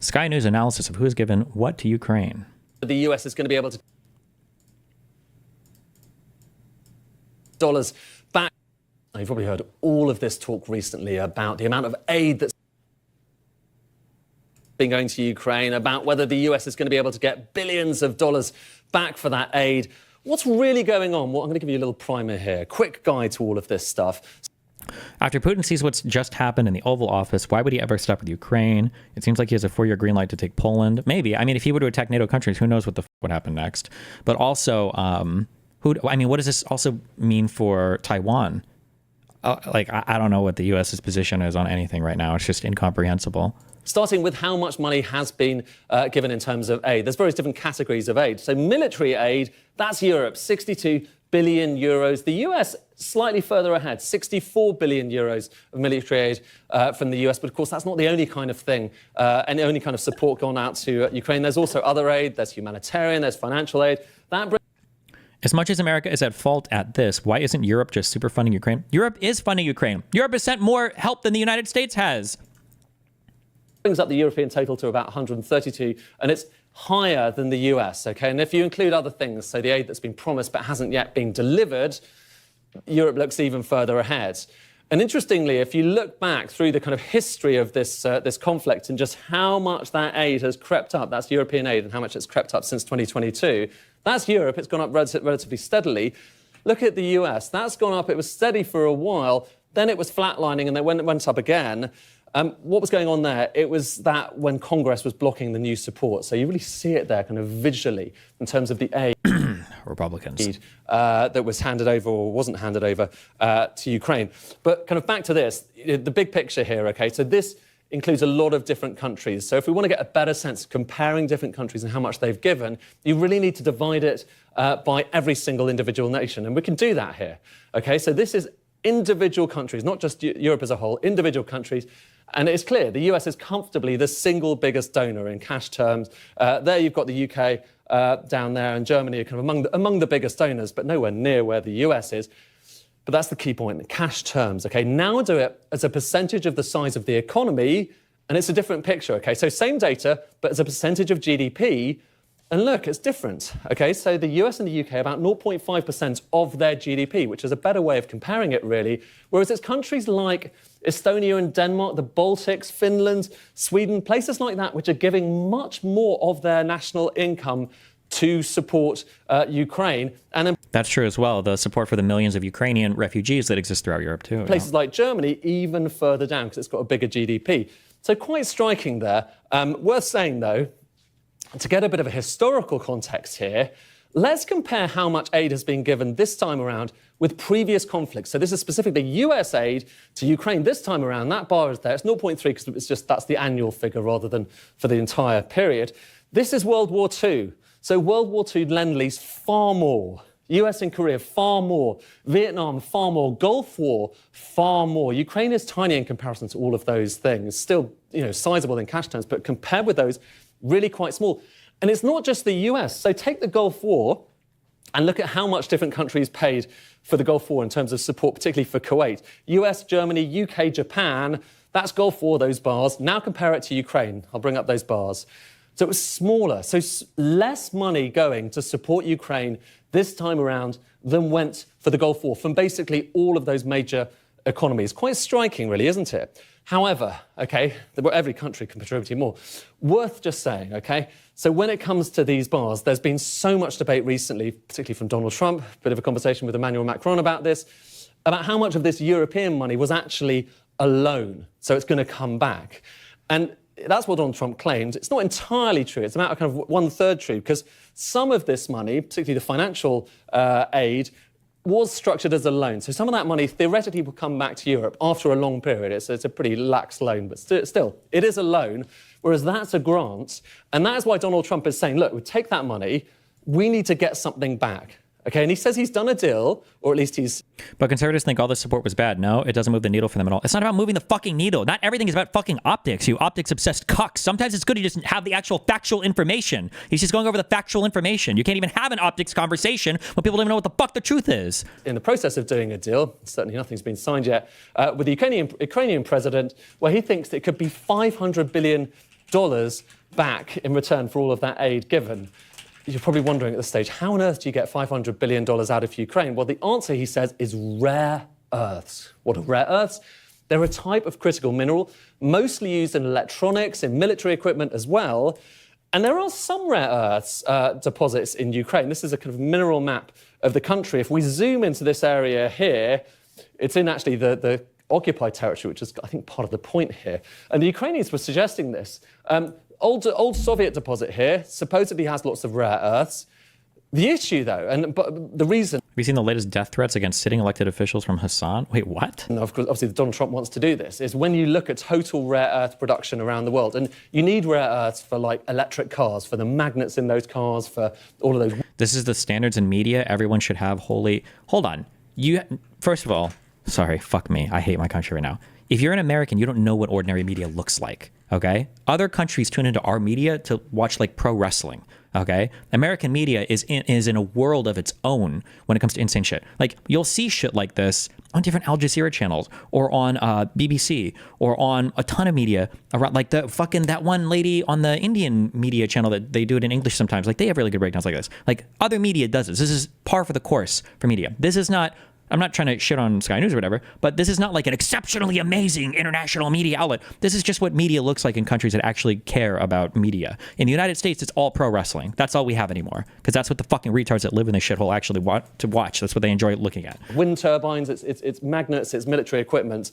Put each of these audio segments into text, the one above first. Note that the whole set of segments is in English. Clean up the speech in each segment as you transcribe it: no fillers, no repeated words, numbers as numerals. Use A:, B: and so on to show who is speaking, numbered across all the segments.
A: Sky News analysis of who has given what to Ukraine.
B: The US is going to be able to dollars back. You've probably heard all of this talk recently about the amount of aid that's been going to Ukraine, about whether the US is going to be able to get billions of dollars back for that aid. What's really going on? Well, I'm going to give you a little primer here. Quick guide to all of this stuff.
A: After Putin sees what's just happened in the Oval Office, why would he ever stop with Ukraine? It seems like he has a 4-year green light to take Poland. Maybe. I mean, if he were to attack NATO countries, who knows what the would happen next? But also, what does this also mean for Taiwan? I don't know what the U.S.'s position is on anything right now. It's just incomprehensible.
B: Starting with how much money has been given in terms of aid. There's various different categories of aid. So military aid, that's Europe, 62 billion euros. The US slightly further ahead, 64 billion euros of military aid from the US. But of course, that's not the only kind of thing and the only kind of support gone out to Ukraine. There's also other aid. There's humanitarian, there's financial aid.
A: As much as America is at fault at this, why isn't Europe just super funding Ukraine? Europe is funding Ukraine. Europe has sent more help than the United States has.
B: Brings up the European total to about 132, and it's higher than the US, okay? And if you include other things, so the aid that's been promised but hasn't yet been delivered, Europe looks even further ahead. And interestingly, if you look back through the kind of history of this conflict and just how much that aid has crept up, that's European aid, and how much it's crept up since 2022, that's Europe. It's gone up relatively steadily. Look at the US. That's gone up. It was steady for a while. Then it was flatlining, and then when it went up again, what was going on there? It was that when Congress was blocking the new support. So you really see it there kind of visually in terms of the aid
A: Republicans
B: that was handed over or wasn't handed over to Ukraine. But kind of back to this, the big picture here, okay? So this includes a lot of different countries. So if we want to get a better sense of comparing different countries and how much they've given, you really need to divide it by every single individual nation. And we can do that here, okay? So this is individual countries, not just Europe as a whole, individual countries. And it's clear the US is comfortably the single biggest donor in cash terms. There you've got the UK down there, and Germany are kind of among the biggest donors, but nowhere near where the US is. But that's the key point, in cash terms, okay? Now do it as a percentage of the size of the economy, and it's a different picture, okay? So same data, but as a percentage of GDP, and look, it's different, okay? So the US and the UK, about 0.5% of their GDP, which is a better way of comparing it, really, whereas it's countries like Estonia and Denmark, the Baltics, Finland, Sweden, places like that, which are giving much more of their national income to support Ukraine. And then
A: that's true as well. The support for the millions of Ukrainian refugees that exist throughout Europe, too.
B: Places like Germany, even further down, because it's got a bigger GDP. So quite striking there. Worth saying, though, to get a bit of a historical context here, let's compare how much aid has been given this time around with previous conflicts. So this is specifically US aid to Ukraine this time around. That bar is there. It's 0.3 because it's just that's the annual figure rather than for the entire period. This is World War II. So World War II Lend-Lease, far more. US and Korea, far more. Vietnam, far more. Gulf War, far more. Ukraine is tiny in comparison to all of those things. Still, sizable in cash terms, but compared with those, really quite small. And it's not just the US. So take the Gulf War and look at how much different countries paid for the Gulf War in terms of support, particularly for Kuwait. US, Germany, UK, Japan, that's Gulf War, those bars. Now compare it to Ukraine. I'll bring up those bars. So it was smaller, so less money going to support Ukraine this time around than went for the Gulf War from basically all of those major economies. Quite striking, really, isn't it? However, okay, every country can contribute more. Worth just saying, okay? So when it comes to these bars, there's been so much debate recently, particularly from Donald Trump, a bit of a conversation with Emmanuel Macron about this, about how much of this European money was actually a loan. So it's going to come back. And that's what Donald Trump claimed. It's not entirely true. It's about kind of 1/3 true, because some of this money, particularly the financial aid, was structured as a loan. So some of that money theoretically will come back to Europe after a long period. It's a pretty lax loan, but still, it is a loan, whereas that's a grant. And that is why Donald Trump is saying, look, we take that money, we need to get something back. Okay, and he says he's done a deal, or at least he's...
A: But conservatives think all this support was bad. No, it doesn't move the needle for them at all. It's not about moving the fucking needle. Not everything is about fucking optics, you optics-obsessed cucks. Sometimes it's good to just have the actual factual information. He's just going over the factual information. You can't even have an optics conversation when people don't even know what the fuck the truth is.
B: In the process of doing a deal, certainly nothing's been signed yet, with the Ukrainian president, where he thinks it could be $500 billion back in return for all of that aid given. You're probably wondering at this stage, how on earth do you get $500 billion out of Ukraine? Well, the answer, he says, is rare earths. What are rare earths? They're a type of critical mineral, mostly used in electronics, in military equipment as well. And there are some rare earths deposits in Ukraine. This is a kind of mineral map of the country. If we zoom into this area here, it's in actually the occupied territory, which is, I think, part of the point here. And the Ukrainians were suggesting this. Old Soviet deposit here supposedly has lots of rare earths. The issue, though, but the reason...
A: Have you seen the latest death threats against sitting elected officials from Hassan? Wait, what?
B: And of course, obviously, Donald Trump wants to do this, is when you look at total rare earth production around the world, and you need rare earths for, like, electric cars, for the magnets in those cars, for all of those...
A: This is the standards in media. Everyone should have holy... Hold on. First of all, sorry, fuck me. I hate my country right now. If you're an American, you don't know what ordinary media looks like, okay? Other countries tune into our media to watch, like, pro wrestling, okay? American media is in a world of its own when it comes to insane shit. Like, you'll see shit like this on different Al Jazeera channels or on BBC or on a ton of media around, like that one lady on the Indian media channel that they do it in English sometimes. Like, they have really good breakdowns like this. Like, other media does this. This is par for the course for media. This is not... I'm not trying to shit on Sky News or whatever, but this is not like an exceptionally amazing international media outlet. This is just what media looks like in countries that actually care about media. In the United States, it's all pro wrestling. That's all we have anymore, because that's what the fucking retards that live in this shithole actually want to watch. That's what they enjoy looking at.
B: Wind turbines, it's magnets, it's military equipment.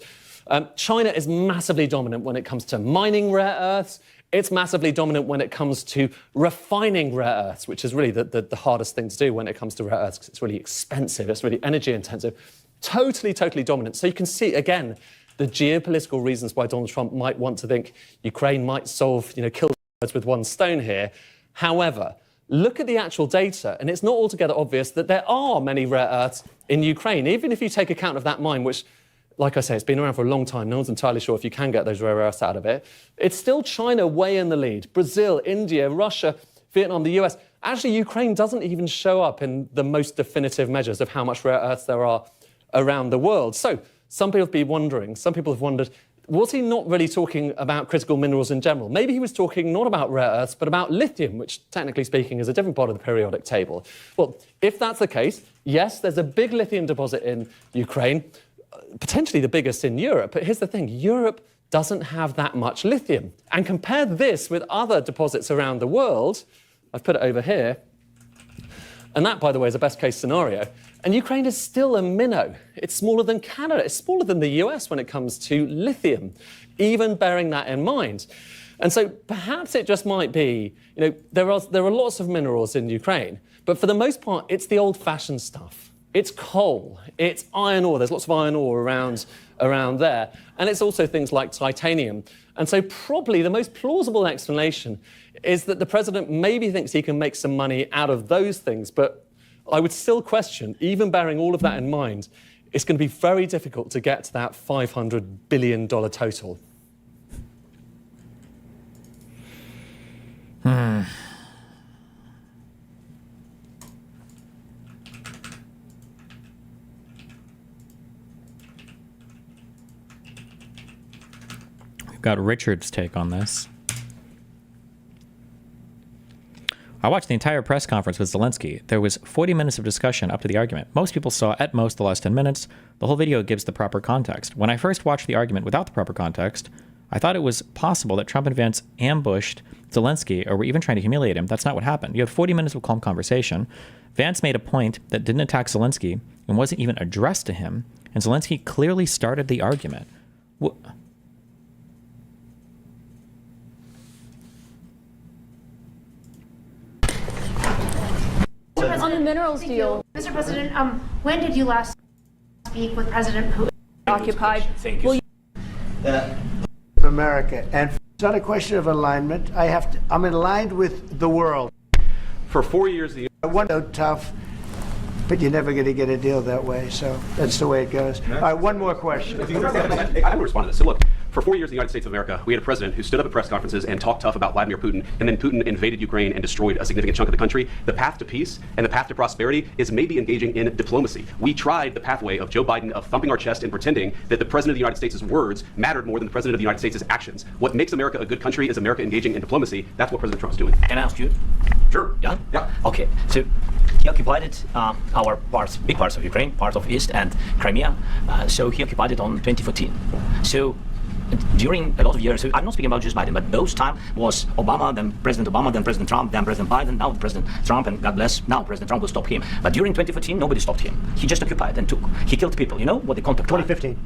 B: China is massively dominant when it comes to mining rare earths. It's massively dominant when it comes to refining rare earths, which is really the hardest thing to do when it comes to rare earths, because it's really expensive, it's really energy intensive. Totally dominant. So you can see, again, the geopolitical reasons why Donald Trump might want to think Ukraine might solve, kill birds with one stone here. However, look at the actual data, and it's not altogether obvious that there are many rare earths in Ukraine, even if you take account of that mine, which, like I say, it's been around for a long time. No one's entirely sure if you can get those rare earths out of it. It's still China way in the lead. Brazil, India, Russia, Vietnam, the US. Actually, Ukraine doesn't even show up in the most definitive measures of how much rare earths there are around the world. So some people have wondered, was he not really talking about critical minerals in general? Maybe he was talking not about rare earths, but about lithium, which, technically speaking, is a different part of the periodic table. Well, if that's the case, yes, there's a big lithium deposit in Ukraine, potentially the biggest in Europe. But here's the thing, Europe doesn't have that much lithium. And compare this with other deposits around the world. I've put it over here. And that, by the way, is a best case scenario. And Ukraine is still a minnow. It's smaller than Canada. It's smaller than the US when it comes to lithium, even bearing that in mind. And so perhaps it just might be, there are lots of minerals in Ukraine, but for the most part, it's the old-fashioned stuff. It's coal, it's iron ore. There's lots of iron ore around there. And it's also things like titanium. And so probably the most plausible explanation is that the president maybe thinks he can make some money out of those things. But I would still question, even bearing all of that in mind, it's going to be very difficult to get to that $500 billion total.
A: Got Richard's take on this. I watched the entire press conference with Zelensky. There was 40 minutes of discussion up to the argument. Most people saw at most the last 10 minutes. The whole video gives the proper context. When I first watched the argument without the proper context, I thought it was possible that Trump and Vance ambushed Zelensky or were even trying to humiliate him. That's not what happened. You had 40 minutes of calm conversation. Vance made a point that didn't attack Zelensky and wasn't even addressed to him, and Zelensky clearly started the argument.
C: On the minerals deal,
D: Mr. President, when did you last speak with President Putin?
C: occupied.
E: Thank you.
F: Of America, and it's not a question of alignment. I'm aligned with the world.
E: For 4 years,
F: I want so tough, but you're never going to get a deal that way. So that's the way it goes. All right, one more question.
E: I will respond to this. So look, For 4 years in the United States of America, we had a president who stood up at press conferences and talked tough about Vladimir Putin, and then Putin invaded Ukraine and destroyed a significant chunk of the country. The path to peace and the path to prosperity is maybe engaging in diplomacy. We tried the pathway of Joe Biden of thumping our chest and pretending that the president of the United States' words mattered more than the president of the United States' actions. What makes America a good country is America engaging in diplomacy. That's what President Trump's doing.
G: Can I ask you?
E: Sure.
G: Yeah?
E: Yeah.
G: Okay, so he occupied our parts, big parts of Ukraine, part of East and Crimea. So he occupied it on 2014. So during a lot of years, so I'm not speaking about just Biden, but those time was Obama, then President Obama, then President Trump, then President Biden, now President Trump, and God bless, now President Trump will stop him. But during 2014, nobody stopped him. He just occupied and took. He killed people. You know what the contact
F: 2015.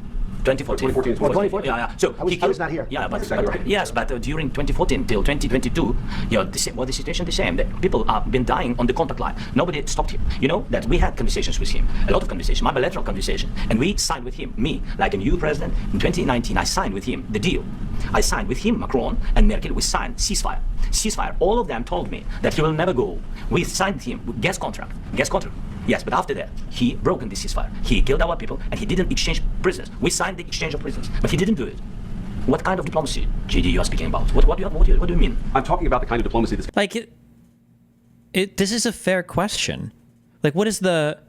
G: 2014.
E: 2014.
G: Yeah. So
F: I was not here.
G: Yeah, but,
E: exactly right.
G: yes, but during 2014 till 2022, you know, the situation the same. That people have been dying on the contact line. Nobody stopped him. You know that we had conversations with him, a lot of conversations, my bilateral conversation, and we signed with him. Me, like a new president in 2019, I signed with him the deal. I signed with him, Macron and Merkel. We signed ceasefire. Ceasefire. All of them told me that he will never go. We signed with him with gas contract. Gas contract. Yes, but after that, he broken the ceasefire. He killed our people, and he didn't exchange prisoners. We signed the exchange of prisoners, but he didn't do it. What kind of diplomacy, GD, you are speaking about? What do you mean?
E: I'm talking about the kind of diplomacy that's
A: Like, this is a fair question. Like, what is the...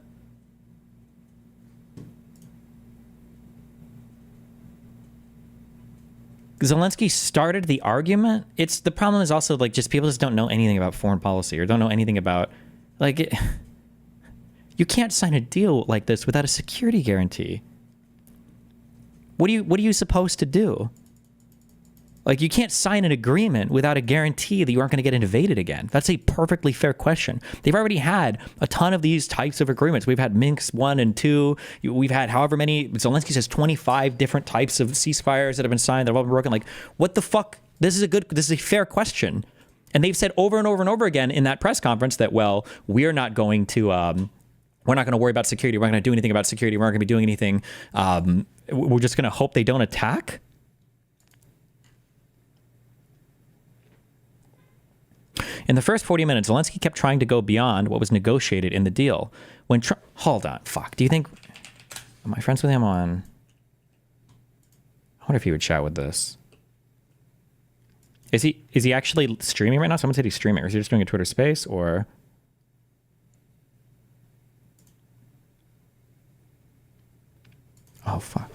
A: Zelensky started the argument. The problem is also, like, just people just don't know anything about foreign policy or don't know anything about, like... You can't sign a deal like this without a security guarantee. What are you supposed to do? Like, you can't sign an agreement without a guarantee that you aren't going to get invaded again. That's a perfectly fair question. They've already had a ton of these types of agreements. We've had Minsk 1 and 2. We've had however many. Zelensky says 25 different types of ceasefires that have been signed. They've all been broken. Like, what the fuck? This is a fair question. And they've said over and over and over again in that press conference that, well, we're not going to... we're not going to worry about security. We're not going to do anything about security. We're not going to be doing anything. We're just going to hope they don't attack. In the first 40 minutes, Zelensky kept trying to go beyond what was negotiated in the deal. When Trump... Hold on. Fuck. Do you think... Am I friends with him on... I wonder if he would chat with this. Is he actually streaming right now? Someone said he's streaming. Or is he just doing a Twitter space? Or... Oh, fuck.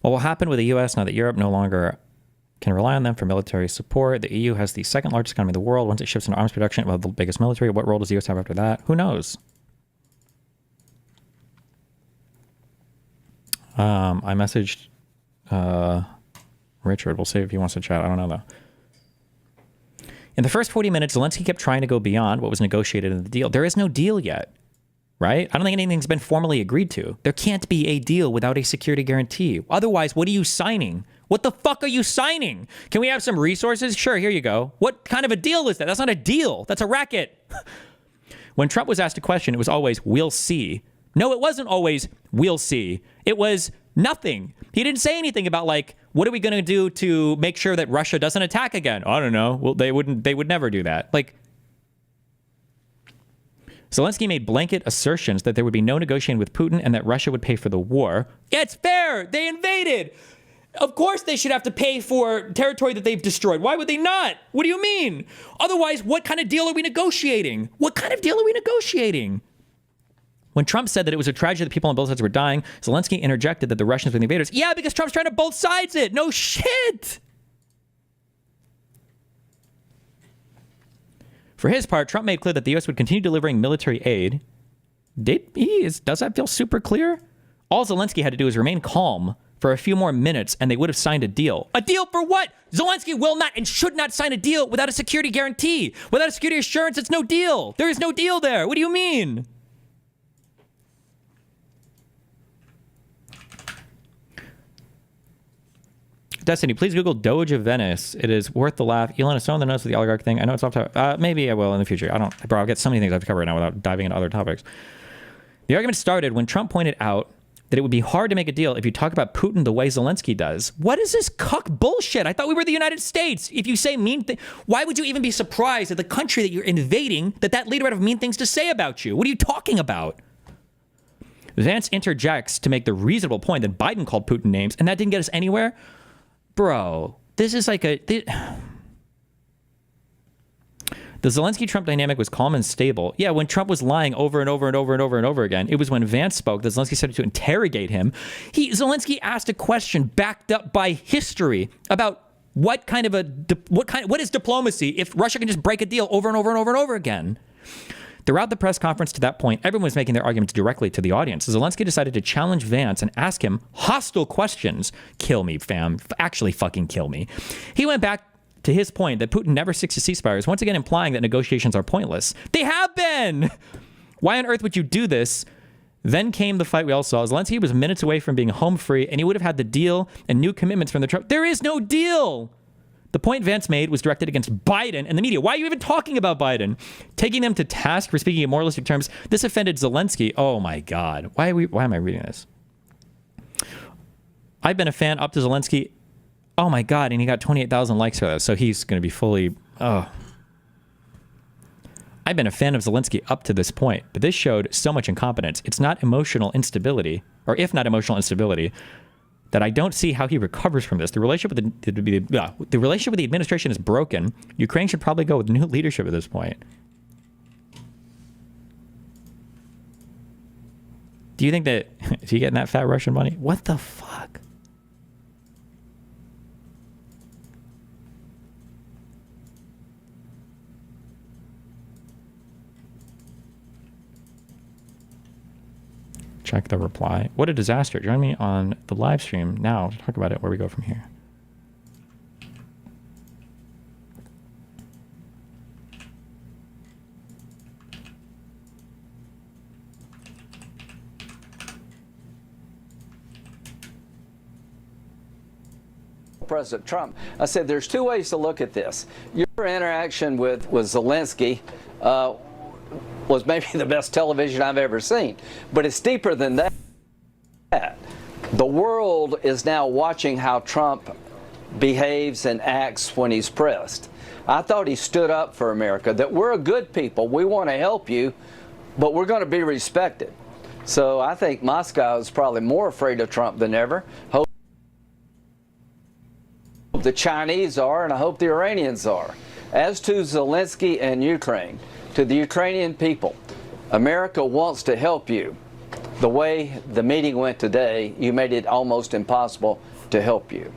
A: What will happen with the U.S. now that Europe no longer can rely on them for military support? The EU has the second largest economy in the world. Once it shifts into arms production, it will have the biggest military. What role does the U.S. have after that? Who knows? I messaged Richard. We'll see if he wants to chat. I don't know, though. In the first 40 minutes, Zelensky kept trying to go beyond what was negotiated in the deal. There is no deal yet. Right? I don't think anything's been formally agreed to. There can't be a deal without a security guarantee. Otherwise, what are you signing? What the fuck are you signing? Can we have some resources? Sure, here you go. What kind of a deal is that? That's not a deal. That's a racket. When Trump was asked a question, it was always, we'll see. No, it wasn't always, we'll see. It was nothing. He didn't say anything about, like, what are we going to do to make sure that Russia doesn't attack again? I don't know. Well, they would never do that. Like, Zelensky made blanket assertions that there would be no negotiating with Putin and that Russia would pay for the war. Yeah, it's fair. They invaded. Of course they should have to pay for territory that they've destroyed. Why would they not? What do you mean? Otherwise, what kind of deal are we negotiating? What kind of deal are we negotiating? When Trump said that it was a tragedy that people on both sides were dying, Zelensky interjected that the Russians were the invaders. Yeah, because Trump's trying to both sides it. No shit. For his part, Trump made clear that the U.S. would continue delivering military aid. Does that feel super clear? All Zelensky had to do was remain calm for a few more minutes and they would have signed a deal. A deal for what? Zelensky will not and should not sign a deal without a security guarantee. Without a security assurance, it's no deal. There is no deal there. What do you mean? Destiny, please Google Doge of Venice. It is worth the laugh. Elon is so on the nose with the oligarch thing. I know it's off topic. Maybe I will in the future. Bro, I'll get so many things I have to cover right now without diving into other topics. The argument started when Trump pointed out that it would be hard to make a deal if you talk about Putin the way Zelensky does. What is this cuck bullshit? I thought we were the United States. If you say mean things, why would you even be surprised at the country that you're invading that leader would have mean things to say about you? What are you talking about? Vance interjects to make the reasonable point that Biden called Putin names, and that didn't get us anywhere. Bro, this is like the Zelensky-Trump dynamic was calm and stable. Yeah, when Trump was lying over and over and over and over and over again, it was when Vance spoke that Zelensky started to interrogate him. Zelensky asked a question backed up by history about what is diplomacy if Russia can just break a deal over and over and over and over again. Throughout the press conference to that point, everyone was making their arguments directly to the audience. Zelensky decided to challenge Vance and ask him hostile questions. Kill me, fam. Actually fucking kill me. He went back to his point that Putin never sticks to ceasefires, once again implying that negotiations are pointless. They have been! Why on earth would you do this? Then came the fight we all saw. Zelensky was minutes away from being home free, and he would have had the deal and new commitments from the Trump. There is no deal! The point Vance made was directed against Biden and the media. Why are you even talking about Biden? Taking them to task for speaking in moralistic terms. This offended Zelensky. Oh my God. Why am I reading this? I've been a fan up to Zelensky. Oh my God. And he got 28,000 likes for that. So he's going to be fully... I've been a fan of Zelensky up to this point, but this showed so much incompetence. It's not emotional instability, or if not emotional instability, that I don't see how he recovers from this. The relationship with the relationship with the administration is broken. Ukraine should probably go with new leadership at this point. Do you think that is he getting that fat Russian money? What the fuck? Check the reply. What a disaster. Join me on the live stream now to talk about it, where we go from here.
H: President Trump. I said there's two ways to look at this. Your interaction with Zelensky was maybe the best television I've ever seen, but it's deeper than that. The world is now watching how Trump behaves and acts when he's pressed. I thought he stood up for America, that we're a good people, we want to help you, but we're going to be respected. So I think Moscow is probably more afraid of Trump than ever. Hope the Chinese are, and I hope the Iranians are. As to Zelensky and Ukraine, to the Ukrainian people, America wants to help you. The way the meeting went today, you made it almost impossible to help you.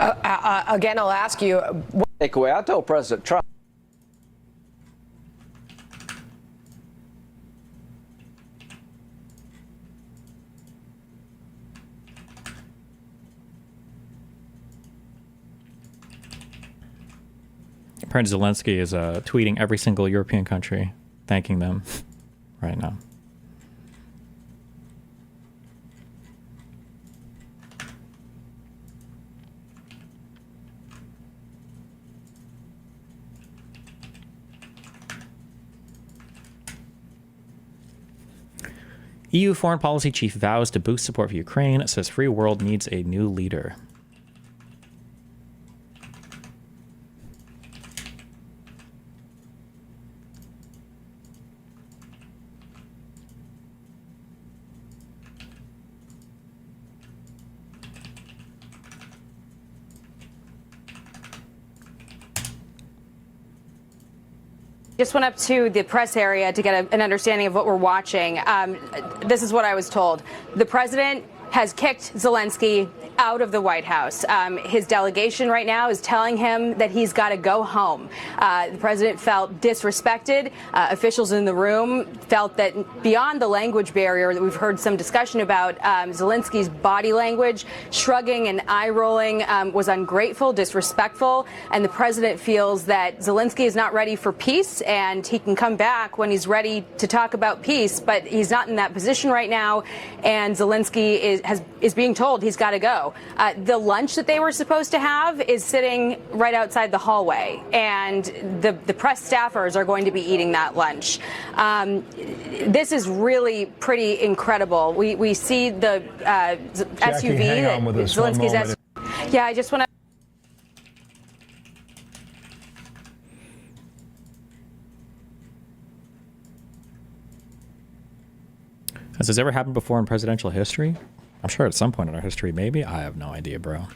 I: Again, I'll ask you.
H: Takeaway, I told President Trump.
A: President Zelensky is tweeting every single European country, thanking them right now. EU foreign policy chief vows to boost support for Ukraine, says free world needs a new leader.
C: Just went up to the press area to get an understanding of what we're watching. This is what I was told. The president has kicked Zelensky out of the White House. His delegation right now is telling him that he's got to go home. The president felt disrespected. Officials in the room felt that beyond the language barrier that we've heard some discussion about, Zelensky's body language, shrugging and eye rolling, was ungrateful, disrespectful, and the president feels that Zelensky is not ready for peace, and he can come back when he's ready to talk about peace, but he's not in that position right now, and Zelensky is being told he's got to go. now. The lunch that they were supposed to have is sitting right outside the hallway, and the press staffers are going to be eating that lunch. This is really pretty incredible. We see the SUV,
J: hang on with us one
C: Zelensky's
J: moment.
C: SUV. Yeah, I just want to.
A: Has this ever happened before in presidential history? I'm sure at some point in our history, maybe. I have no idea, bro.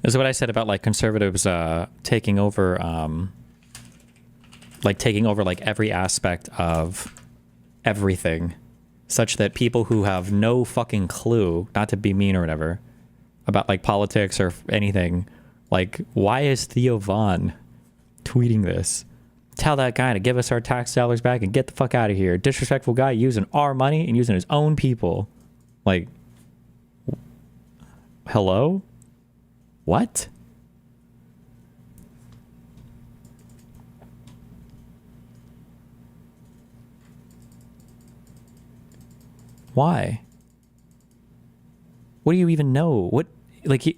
A: This is what I said about like conservatives taking over like every aspect of everything, such that people who have no fucking clue, not to be mean or whatever, about like politics or anything, like why is Theo Vaughn tweeting this? Tell that guy to give us our tax dollars back and get the fuck out of here. Disrespectful guy using our money and using his own people. Like, hello? What? Why? What do you even know? What, like, he...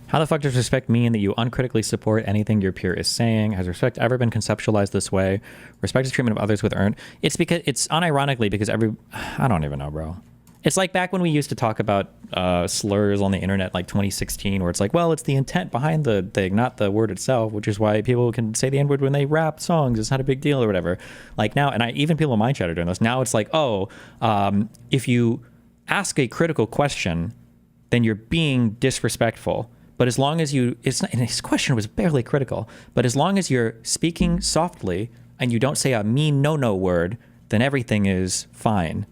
A: How the fuck does respect mean that you uncritically support anything your peer is saying? Has respect ever been conceptualized this way? Respect is treatment of others with earned. It's because it's unironically because I don't even know, bro. It's like back when we used to talk about slurs on the internet, like 2016, where it's like, well, it's the intent behind the thing, not the word itself, which is why people can say the N-word when they rap songs. It's not a big deal or whatever. Like now, and even people in my chat are doing this. Now it's like, oh, if you ask a critical question, then you're being disrespectful. But as long as and his question was barely critical, but as long as you're speaking softly and you don't say a mean no-no word, then everything is fine.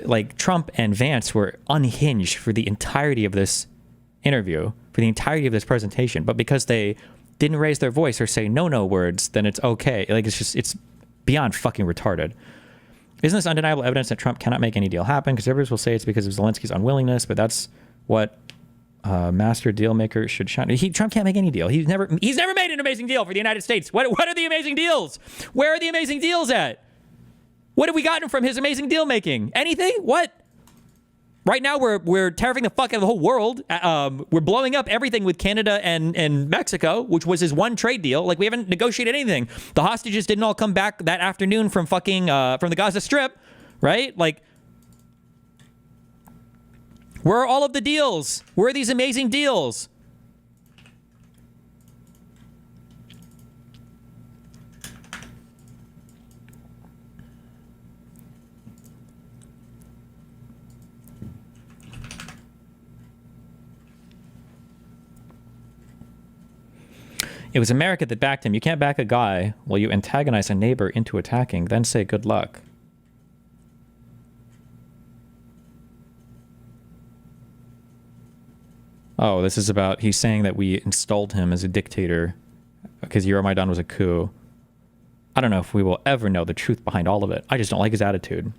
A: Like Trump and Vance were unhinged for the entirety of this interview, for the entirety of this presentation. But because they didn't raise their voice or say no-no words, then it's okay. Like it's beyond fucking retarded. Isn't this undeniable evidence that Trump cannot make any deal happen? Conservatives will say it's because of Zelensky's unwillingness, but that's what master deal maker should shine. Trump can't make any deal. He's never made an amazing deal for the United States. What are the amazing deals? Where are the amazing deals at? What have we gotten from his amazing deal making? Anything? What? Right now we're terrifying the fuck out of the whole world. We're blowing up everything with Canada and Mexico, which was his one trade deal. Like we haven't negotiated anything. The hostages didn't all come back that afternoon from fucking from the Gaza Strip, right? Like, where are all of the deals? Where are these amazing deals? It was America that backed him. You can't back a guy while you antagonize a neighbor into attacking, then say good luck. Oh, this is about, he's saying that we installed him as a dictator because Euromaidan was a coup. I don't know if we will ever know the truth behind all of it. I just don't like his attitude.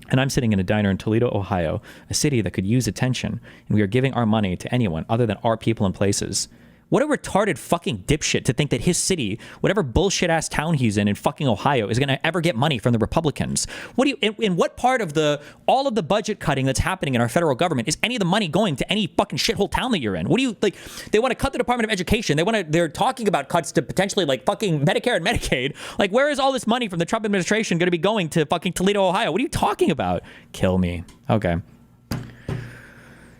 A: And I'm sitting in a diner in Toledo, Ohio, a city that could use attention, and we are giving our money to anyone other than our people and places. What a retarded fucking dipshit to think that his city, whatever bullshit ass town he's in fucking Ohio, is going to ever get money from the Republicans. What do you, in what part of all of the budget cutting that's happening in our federal government is any of the money going to any fucking shithole town that you're in? What do you, like, they want to cut the Department of Education. They're talking about cuts to potentially like fucking Medicare and Medicaid. Like, where is all this money from the Trump administration going to be going to fucking Toledo, Ohio? What are you talking about? Kill me. Okay.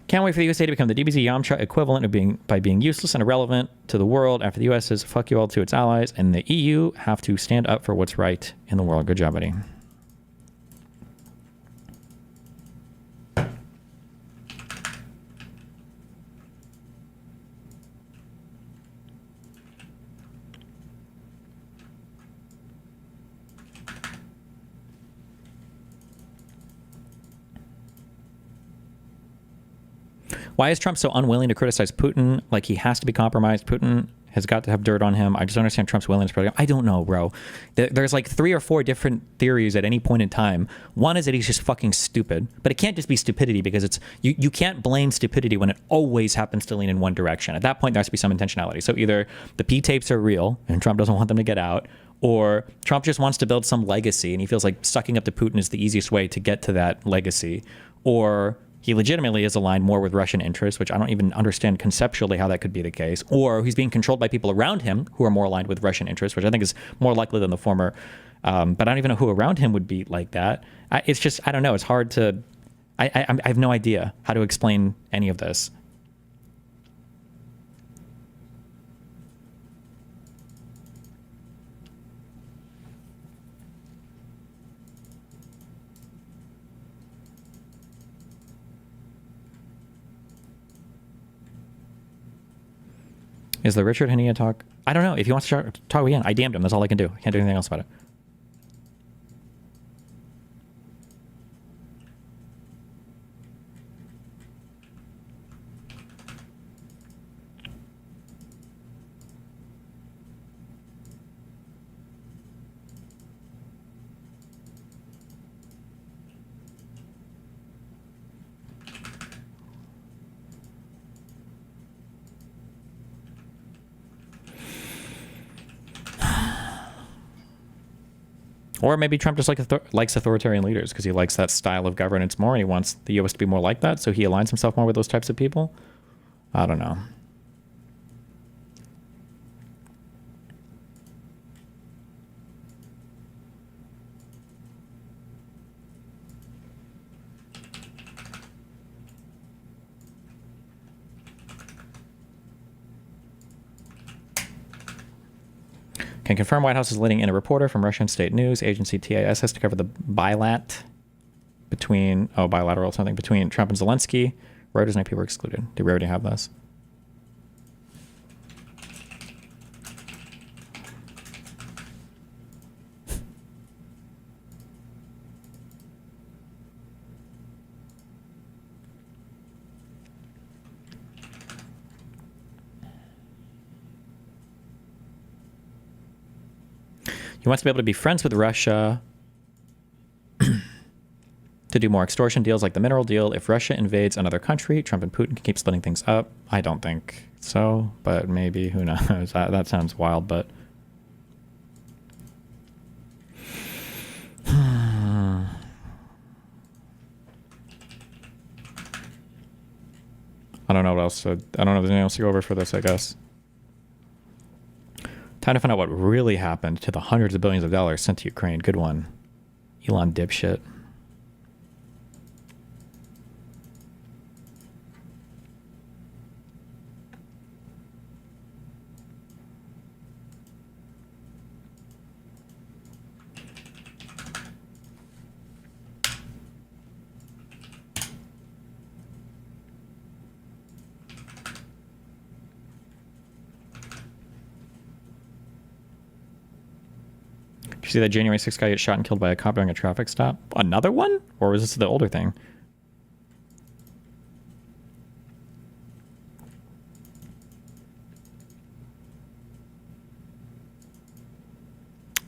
A: Can't wait for the USA to become the DBZ Yamcha equivalent of by being useless and irrelevant to the world after the US says fuck you all to its allies, and the EU have to stand up for what's right in the world. Good job, buddy. Why is Trump so unwilling to criticize Putin? Like, he has to be compromised. Putin has got to have dirt on him. I just don't understand Trump's willingness. I don't know, bro. There's like 3 or 4 different theories at any point in time. One is that he's just fucking stupid, but it can't just be stupidity, because it's you can't blame stupidity when it always happens to lean in one direction. At that point, there has to be some intentionality. So either the P tapes are real and Trump doesn't want them to get out, or Trump just wants to build some legacy and he feels like sucking up to Putin is the easiest way to get to that legacy, or he legitimately is aligned more with Russian interests, which I don't even understand conceptually how that could be the case. Or he's being controlled by people around him who are more aligned with Russian interests, which I think is more likely than the former. But I don't even know who around him would be like that. It's just, I don't know. It's hard to, I have no idea how to explain any of this. Is the Richard Hania talk? I don't know. If he wants to talk again, I DM'd him. That's all I can do. I can't do anything else about it. Or maybe Trump just likes authoritarian leaders because he likes that style of governance more and he wants the U.S. to be more like that, so he aligns himself more with those types of people. I don't know. Can confirm White House is letting in a reporter from Russian state news agency TASS has to cover the bilateral something between Trump and Zelensky. Reuters and IP were excluded. Did we already have this? He wants to be able to be friends with Russia to do more extortion deals like the mineral deal. If Russia invades another country, Trump and Putin can keep splitting things up. I don't think so, but maybe. Who knows? That sounds wild, but... I don't know what else. I don't know if there's anything else to go over for this, I guess. Time to find out what really happened to the hundreds of billions of dollars sent to Ukraine. Good one. Elon dipshit. You see that January 6th guy get shot and killed by a cop during a traffic stop? Another one? Or was this the older thing?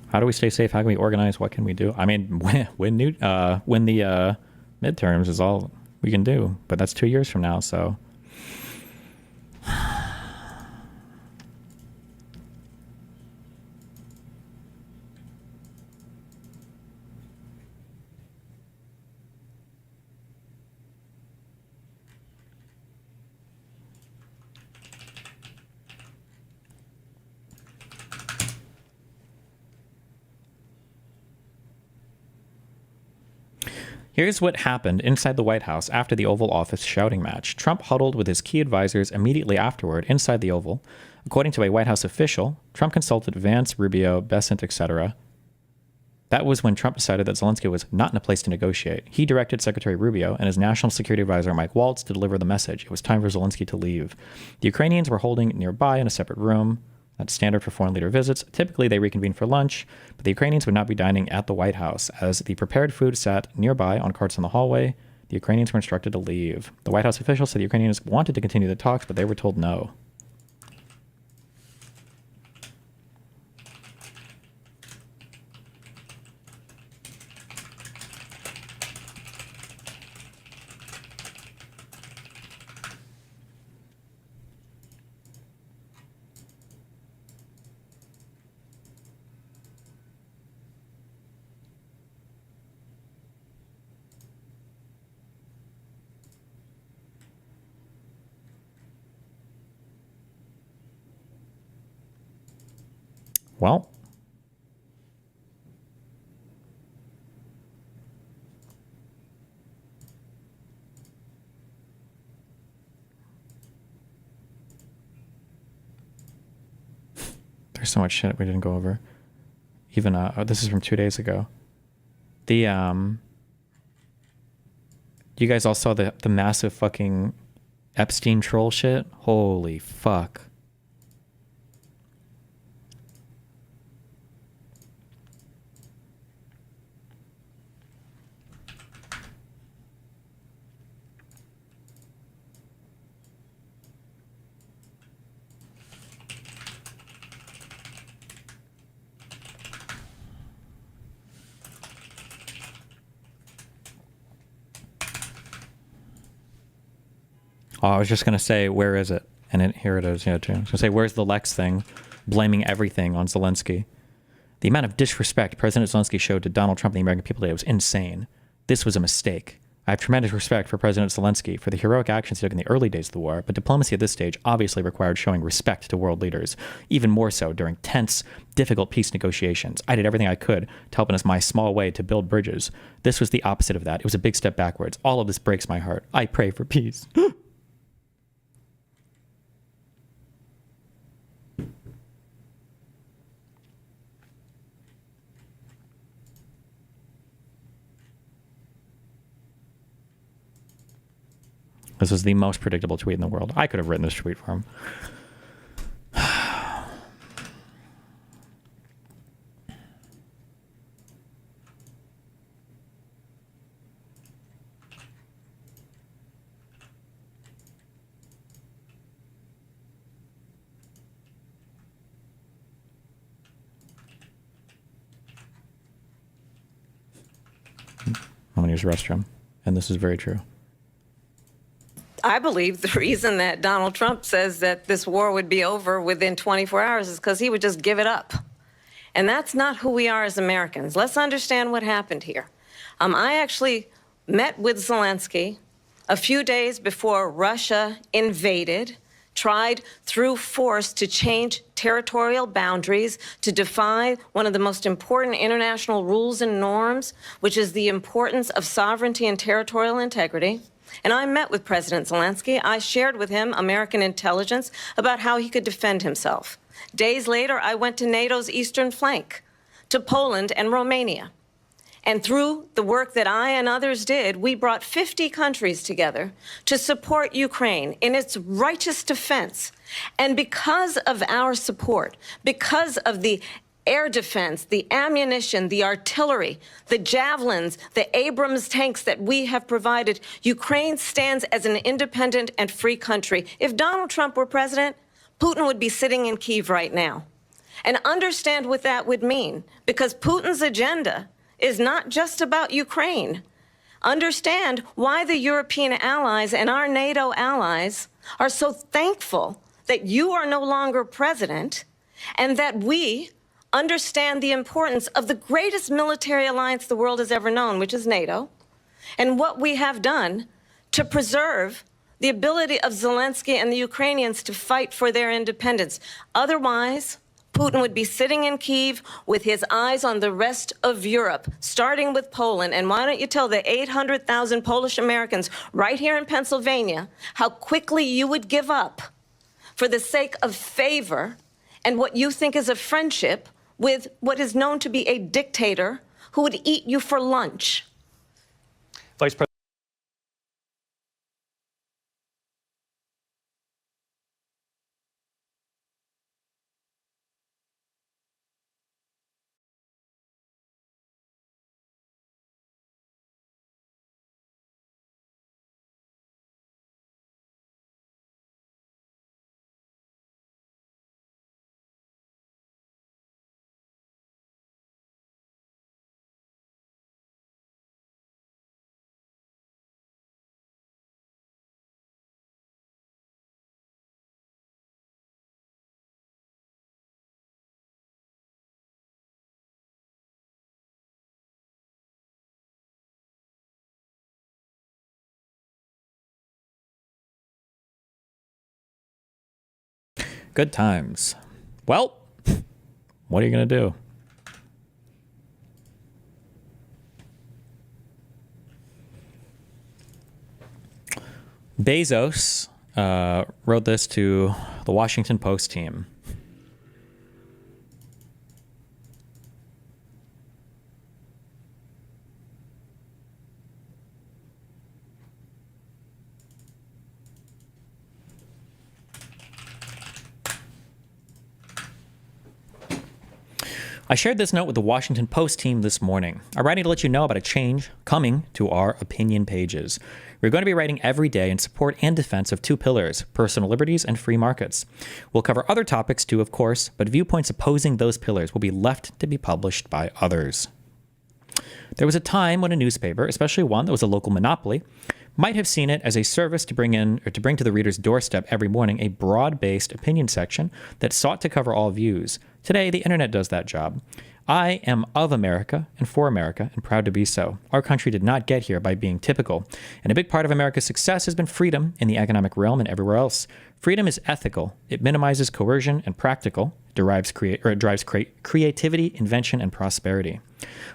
A: How do we stay safe? How can we organize? What can we do? I mean, win the midterms is all we can do, but that's 2 years from now, so... Here's what happened inside the White House after the Oval Office shouting match. Trump huddled with his key advisors immediately afterward inside the Oval. According to a White House official, Trump consulted Vance, Rubio, Bessent, etc. That was when Trump decided that Zelensky was not in a place to negotiate. He directed Secretary Rubio and his National Security Advisor Mike Waltz to deliver the message. It was time for Zelensky to leave. The Ukrainians were holding nearby in a separate room. That's standard for foreign leader visits. Typically, they reconvene for lunch, but the Ukrainians would not be dining at the White House. As the prepared food sat nearby on carts in the hallway, the Ukrainians were instructed to leave. The White House official said the Ukrainians wanted to continue the talks, but they were told no. Well, there's so much shit we didn't go over. Even this is from 2 days ago. The you guys all saw the massive fucking Epstein troll shit? Holy fuck. Oh, I was just going to say, where is it? And here it is. Yeah, too. I was going to say, where's the Lex thing? Blaming everything on Zelensky. The amount of disrespect President Zelensky showed to Donald Trump and the American people today was insane. This was a mistake. I have tremendous respect for President Zelensky for the heroic actions he took in the early days of the war, but diplomacy at this stage obviously required showing respect to world leaders, even more so during tense, difficult peace negotiations. I did everything I could to help in my small way to build bridges. This was the opposite of that. It was a big step backwards. All of this breaks my heart. I pray for peace. This was the most predictable tweet in the world. I could have written this tweet for him. I'm going to use the restroom. And this is very true.
J: I believe the reason that Donald Trump says that this war would be over within 24 hours is because he would just give it up. And that's not who we are as Americans. Let's understand what happened here. I actually met with Zelensky a few days before Russia invaded, tried through force to change territorial boundaries, to defy one of the most important international rules and norms, which is the importance of sovereignty and territorial integrity. And I met with President Zelensky. I shared with him American intelligence about how he could defend himself. Days later, I went to NATO's eastern flank, to Poland and Romania. And through the work that I and others did, we brought 50 countries together to support Ukraine in its righteous defense. And because of our support, because of the air defense, the ammunition, the artillery, the javelins, the Abrams tanks that we have provided, Ukraine stands as an independent and free country. If Donald Trump were president, Putin would be sitting in Kyiv right now. And understand what that would mean, because Putin's agenda is not just about Ukraine. Understand why the European allies and our NATO allies are so thankful that you are no longer president, and that we understand the importance of the greatest military alliance the world has ever known, which is NATO, and what we have done to preserve the ability of Zelensky and the Ukrainians to fight for their independence. Otherwise, Putin Putin would be sitting in Kyiv with his eyes on the rest of Europe, starting with Poland. And why don't you tell the 800,000 Polish Americans right here in Pennsylvania how quickly you would give up for the sake of favor and what you think is a friendship with what is known to be a dictator who would eat you for lunch?
B: Vice President.
A: Good times. Well, what are you going to do? Bezos wrote this to the Washington Post team. I shared this note with the Washington Post team this morning. I'm writing to let you know about a change coming to our opinion pages. We're going to be writing every day in support and defense of two pillars, personal liberties and free markets. We'll cover other topics too, of course, but viewpoints opposing those pillars will be left to be published by others. There was a time when a newspaper, especially one that was a local monopoly, might have seen it as a service to bring to the reader's doorstep every morning a broad-based opinion section that sought to cover all views. Today, the internet does that job. I am of America and for America and proud to be so. Our country did not get here by being typical, and a big part of America's success has been freedom in the economic realm and everywhere else. Freedom is ethical. It minimizes coercion and practical. It drives creativity, invention, and prosperity.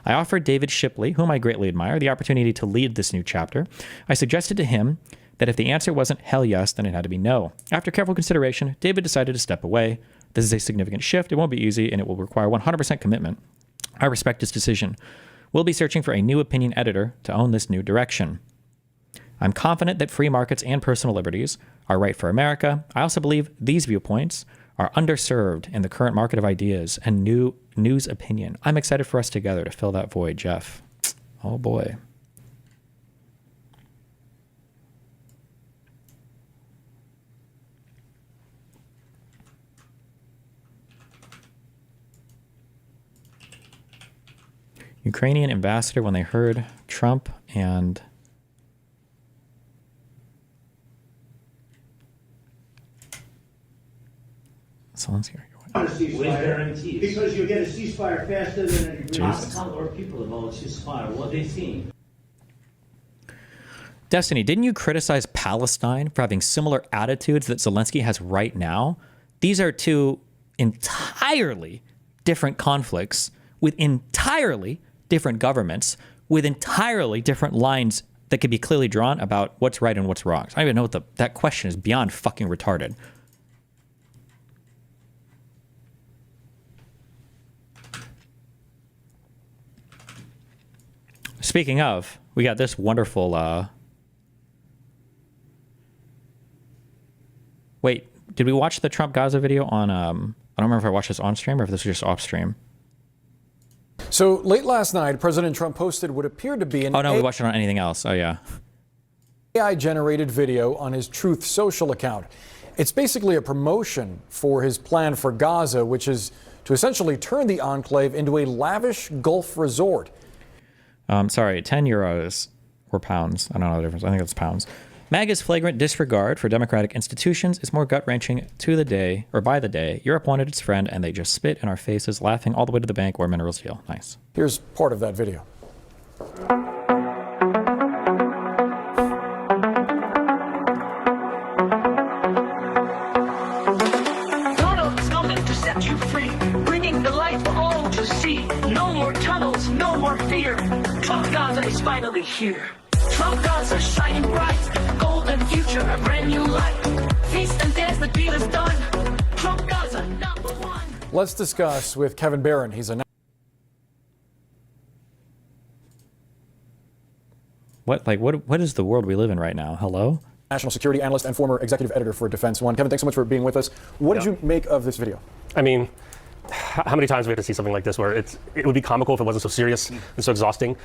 A: I offered David Shipley, whom I greatly admire, the opportunity to lead this new chapter. I suggested to him that if the answer wasn't hell yes, then it had to be no. After careful consideration, David decided to step away. This is a significant shift. It won't be easy, and it will require 100% commitment. I respect his decision. We'll be searching for a new opinion editor to own this new direction. I'm confident that free markets and personal liberties are right for America. I also believe these viewpoints are underserved in the current market of ideas and new news opinion. I'm excited for us together to fill that void, Jeff. Oh boy. Ukrainian ambassador, when they heard Trump and Zelensky.
F: Because you get a ceasefire faster than a agreement.
K: Ask our people about ceasefire, what they think.
A: Destiny, didn't you criticize Palestine for having similar attitudes that Zelensky has right now? These are two entirely different conflicts with entirely different governments with entirely different lines that could be clearly drawn about what's right and what's wrong. So I don't even know what that question is beyond fucking retarded. Speaking of, we got this wonderful, wait, did we watch the Trump Gaza video on, I don't remember if I watched this on stream or if this was just off stream.
L: So late last night, President Trump posted what appeared to be an
A: we watched it on anything else. Oh, yeah.
L: AI-generated video on his Truth Social account. It's basically a promotion for his plan for Gaza, which is to essentially turn the enclave into a lavish Gulf resort.
A: Sorry, 10 euros or pounds. I don't know the difference. I think it's pounds. MAGA's flagrant disregard for democratic institutions is more gut-wrenching to the day, or by the day. Europe wanted its friend, and they just spit in our faces, laughing all the way to the bank where minerals deal. Nice.
L: Here's part of that video.
K: Donald, tell them to set you free.
G: No more tunnels, no more fear. Trump Gaza is finally here. Trump Gaza shining bright. Golden future, a brand new light. Feast and dance, the deal is done. Trump Gaza, #1.
L: Let's discuss with Kevin Barron. He's a
A: What is the world we live in right now? Hello?
L: national security analyst and former executive editor for Defense One. Kevin, thanks so much for being with us. What did you make of this video?
M: I mean, how many times do we have to see something like this where it would be comical if it wasn't so serious and so exhausting?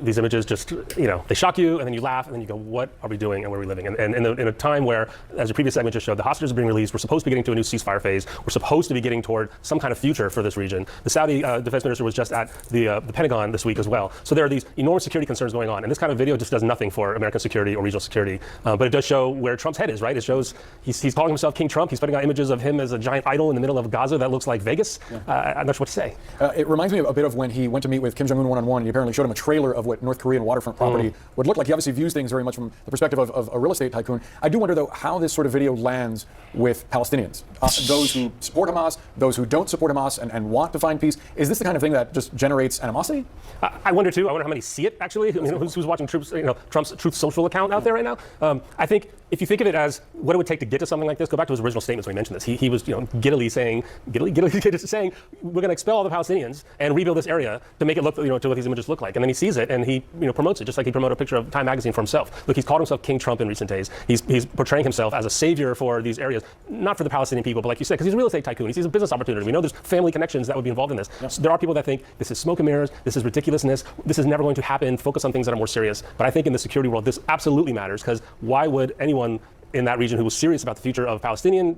M: These images just, they shock you and then you laugh and then you go, what are we doing and where are we living? And in a time where, as the previous segment just showed, the hostages are being released, we're supposed to be getting to a new ceasefire phase, we're supposed to be getting toward some kind of future for this region. The Saudi defense minister was just at the Pentagon this week as well. So there are these enormous security concerns going on, and this kind of video just does nothing for American security or regional security. But it does show where Trump's head is, right? It shows he's calling himself King Trump. He's putting out images of him as a giant idol in the middle of Gaza that looks like Vegas. I'm not sure what to say.
L: It reminds me a bit of when he went to meet with Kim Jong-un one-on-one, and he apparently showed him a trailer of what North Korean waterfront property would look like. He obviously views things very much from the perspective of a real estate tycoon. I do wonder, though, how this sort of video lands with Palestinians. Those who support Hamas, those who don't support Hamas and want to find peace. Is this the kind of thing that just generates animosity?
M: I wonder, too. I wonder how many see it, actually. I mean, who's watching Trump's Truth Social account out there right now? I think if you think of it as what it would take to get to something like this, go back to his original statements when he mentioned this. He was, giddily saying, we're going to expel all the Palestinians and rebuild this area to make it look, to what these images look like. And then he sees it and he, promotes it, just like he promoted a picture of Time magazine for himself. Look, he's called himself King Trump in recent days. He's portraying himself as a savior for these areas, not for the Palestinian people, but like you said, because he's a real estate tycoon. He sees a business opportunity. We know there's family connections that would be involved in this. Yeah. So there are people that think this is smoke and mirrors, this is ridiculousness, this is never going to happen, focus on things that are more serious. But I think in the security world, this absolutely matters, because why would anyone in that region who was serious about the future of Palestinian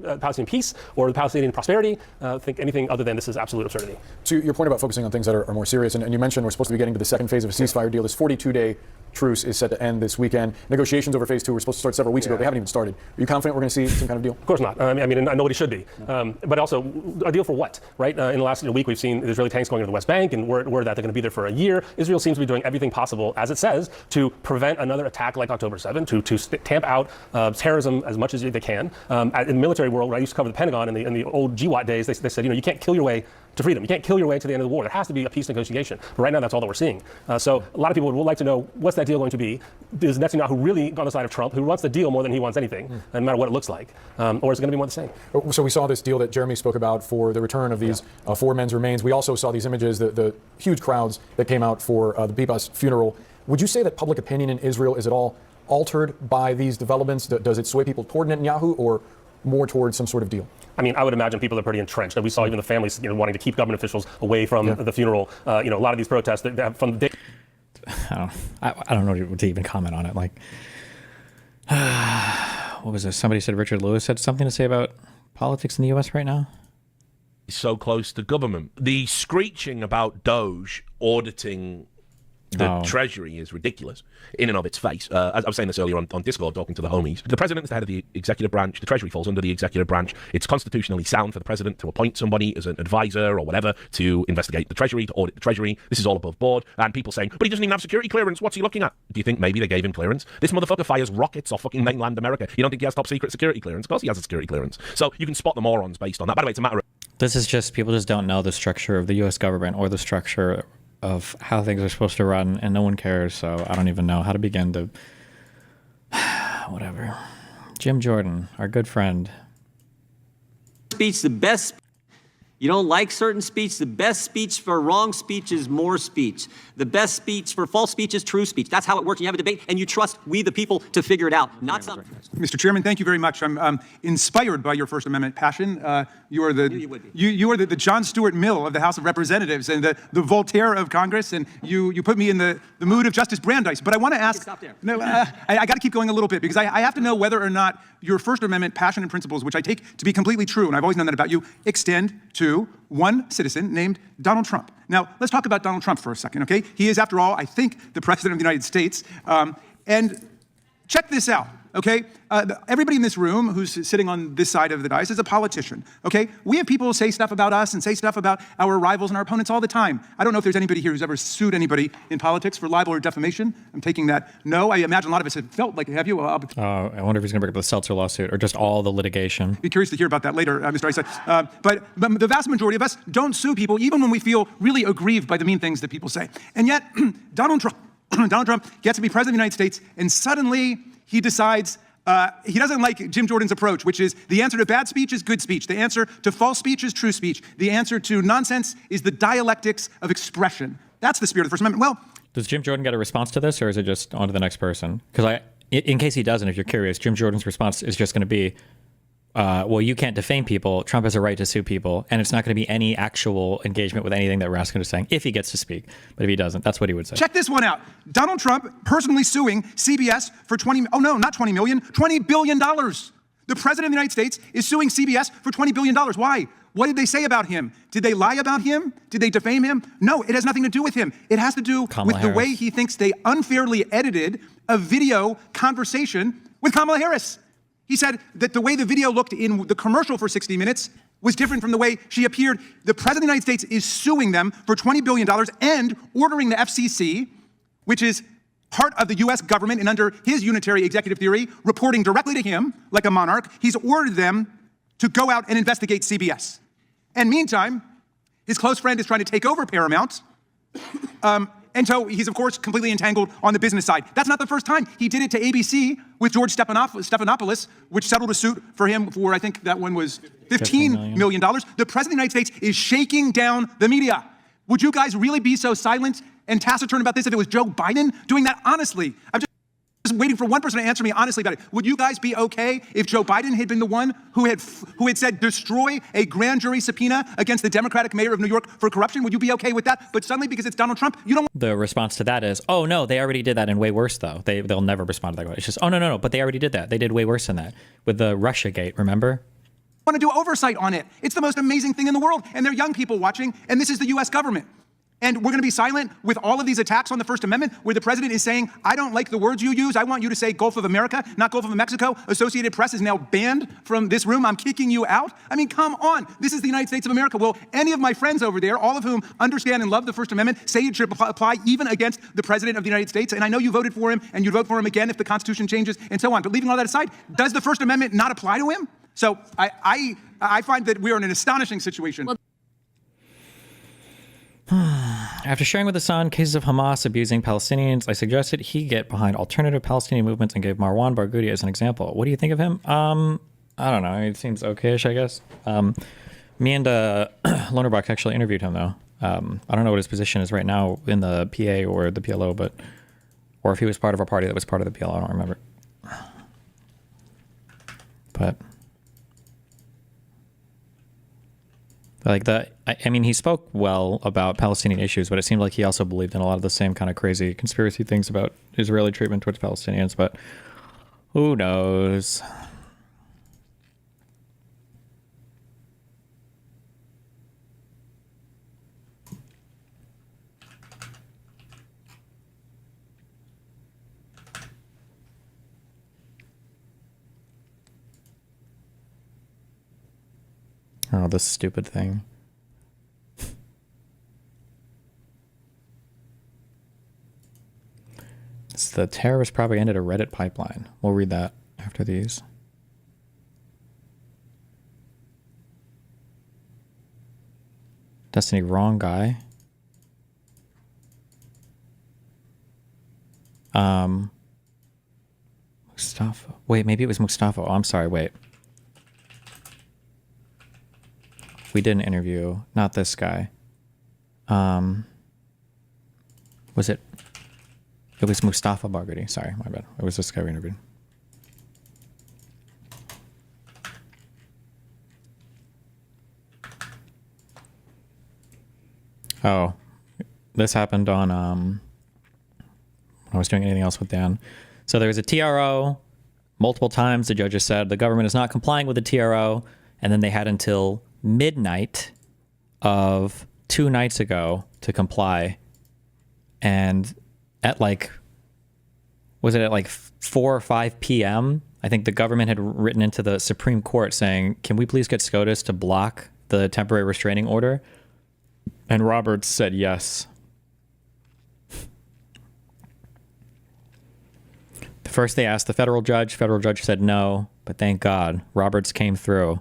M: peace or the Palestinian prosperity think anything other than this is absolute absurdity?
L: To your point about focusing on things that are more serious, and you mentioned we're supposed to be getting to the second phase of a ceasefire deal. This 42-day truce is set to end this weekend. Negotiations over phase 2 were supposed to start several weeks ago. They haven't even started. Are you confident we're going to see some kind of deal?
M: Of course not. I mean, nobody should be. But also, a deal for what, right? In the last week, we've seen Israeli tanks going to the West Bank, and word that they're going to be there for a year. Israel seems to be doing everything possible, as it says, to prevent another attack like October 7, to tamp out terrorism as much as they can. In the military world, where I used to cover the Pentagon in the old GWAT days, they said, you can't kill your way to freedom. You can't kill your way to the end of the war. There has to be a peace negotiation. But right now, that's all that we're seeing. So a lot of people would like to know, what's that deal going to be? Is Netanyahu really on the side of Trump, who wants the deal more than he wants anything, no matter what it looks like? Or is it going to be more the same?
L: So we saw this deal that Jeremy spoke about for the return of these 4 men's remains. We also saw these images, the huge crowds that came out for the Bibas funeral. Would you say that public opinion in Israel is at all altered by these developments? Does it sway people toward Netanyahu or more towards some sort of deal? I
M: mean, I would imagine people are pretty entrenched. We saw even the families, wanting to keep government officials away from the funeral. A lot of these protests that from the day.
A: I don't know what to even comment on it. Like, what was this? Somebody said Richard Lewis had something to say about politics in the U.S. right now.
N: So close to government. The screeching about Doge auditing the Treasury is ridiculous in and of its face. As I was saying this earlier on Discord, talking to the homies. The president is the head of the executive branch. The Treasury falls under the executive branch. It's constitutionally sound for the president to appoint somebody as an advisor or whatever to investigate the Treasury, to audit the Treasury. This is all above board. And people saying, but he doesn't even have security clearance. What's he looking at? Do you think maybe they gave him clearance? This motherfucker fires rockets off fucking mainland America. You don't think he has top secret security clearance? Of course he has a security clearance. So you can spot the morons based on that. By the way, it's a matter of...
A: This is just, people just don't know the structure of the U.S. government or the structure of how things are supposed to run, and no one cares, so I don't even know how to begin to... Whatever. Jim Jordan, our good friend.
O: Speech, the best... You don't like certain speech, the best speech for wrong speech is more speech. The best speech for false speech is true speech. That's how it works. You have a debate, and you trust we, the people, to figure it out, not some...
P: Mr. Chairman, thank you very much. I'm inspired by your First Amendment passion. You are the John Stuart Mill of the House of Representatives and the Voltaire of Congress, and you put me in the mood of Justice Brandeis. But I want to ask...
O: Stop there.
P: No, I got to keep going a little bit, because I have to know whether or not your First Amendment passion and principles, which I take to be completely true, and I've always known that about you, extend to one citizen named Donald Trump. Now, let's talk about Donald Trump for a second, okay? He is, after all, I think, the President of the United States. And check this out. okay? Everybody in this room who's sitting on this side of the dais is a politician, okay? We have people say stuff about us and say stuff about our rivals and our opponents all the time. I don't know if there's anybody here who's ever sued anybody in politics for libel or defamation. I'm taking that no. I imagine a lot of us have felt like, have you?
A: I wonder if he's going to bring up the Seltzer lawsuit or just all the litigation.
P: Be curious to hear about that later, Mr. Issa. But the vast majority of us don't sue people, even when we feel really aggrieved by the mean things that people say. And yet, Donald Trump gets to be president of the United States, and suddenly he decides he doesn't like Jim Jordan's approach, which is the answer to bad speech is good speech. The answer to false speech is true speech. The answer to nonsense is the dialectics of expression. That's the spirit of the First Amendment. Well,
A: does Jim Jordan get a response to this, or is it just on to the next person? Because in case he doesn't, if you're curious, Jim Jordan's response is just going to be, well, you can't defame people. Trump has a right to sue people. And it's not going to be any actual engagement with anything that Raskin is saying, if he gets to speak. But if he doesn't, that's what he would say.
P: Check this one out. Donald Trump personally suing CBS for $20 billion. The president of the United States is suing CBS for $20 billion. Why? What did they say about him? Did they lie about him? Did they defame him? No, it has nothing to do with him. It has to do with the way he thinks they unfairly edited a video conversation with Kamala Harris. He said that the way the video looked in the commercial for 60 Minutes was different from the way she appeared. The president of the United States is suing them for $20 billion and ordering the FCC, which is part of the U.S. government and under his unitary executive theory, reporting directly to him like a monarch. He's ordered them to go out and investigate CBS. And meantime, his close friend is trying to take over Paramount. And so he's, of course, completely entangled on the business side. That's not the first time. He did it to ABC with George Stephanopoulos, which settled a suit for him for, I think that one was $15 million. The president of the United States is shaking down the media. Would you guys really be so silent and taciturn about this if it was Joe Biden doing that? Honestly, I'm just waiting for one person to answer me honestly about it. Would you guys be okay if Joe Biden had been the one who had said destroy a grand jury subpoena against the Democratic mayor of New York for corruption? Would you be okay with that? But suddenly, because it's Donald Trump, you don't.
A: The response to that is, oh no, they already did that and way worse though. They'll never respond to that way. It's just, oh no, but they already did that. They did way worse than that with the Russiagate. Remember?
P: Want to do oversight on it. It's the most amazing thing in the world, and there are young people watching, and this is the U.S. government. And we're going to be silent with all of these attacks on the First Amendment where the president is saying, I don't like the words you use. I want you to say Gulf of America, not Gulf of Mexico. Associated Press is now banned from this room. I'm kicking you out. I mean, come on. This is the United States of America. Will any of my friends over there, all of whom understand and love the First Amendment, say it should apply even against the president of the United States? And I know you voted for him, and you'd vote for him again if the Constitution changes and so on. But leaving all that aside, does the First Amendment not apply to him? So I find that we are in an astonishing situation.
A: After sharing with Hassan cases of Hamas abusing Palestinians, I suggested he get behind alternative Palestinian movements and gave Marwan Barghouti as an example. What do you think of him? I don't know. It seems okay-ish, I guess. Me and Lonerbox actually interviewed him, though. I don't know what his position is right now in the PA or the PLO, or if he was part of a party that was part of the PLO. I don't remember. But I mean, he spoke well about Palestinian issues, but it seemed like he also believed in a lot of the same kind of crazy conspiracy things about Israeli treatment towards Palestinians, but who knows? Oh, this stupid thing. It's the terrorist propaganda to Reddit pipeline. We'll read that after these. Destiny, wrong guy. Mustafa. Wait, maybe it was Mustafa. Oh, I'm sorry, wait. We did an interview, not this guy. Was it? It was Mustafa Barghouti. Sorry, my bad. It was this guy we interviewed. Oh, this happened on when I was doing anything else with Dan. So there was a TRO. Multiple times the judges said the government is not complying with the TRO, and then they had until midnight of 2 nights ago to comply. And at like was it at like 4 or 5 p.m.? I think the government had written into the Supreme Court saying, can we please get SCOTUS to block the temporary restraining order? And Roberts said yes. First they asked the federal judge said no, but thank God, Roberts came through.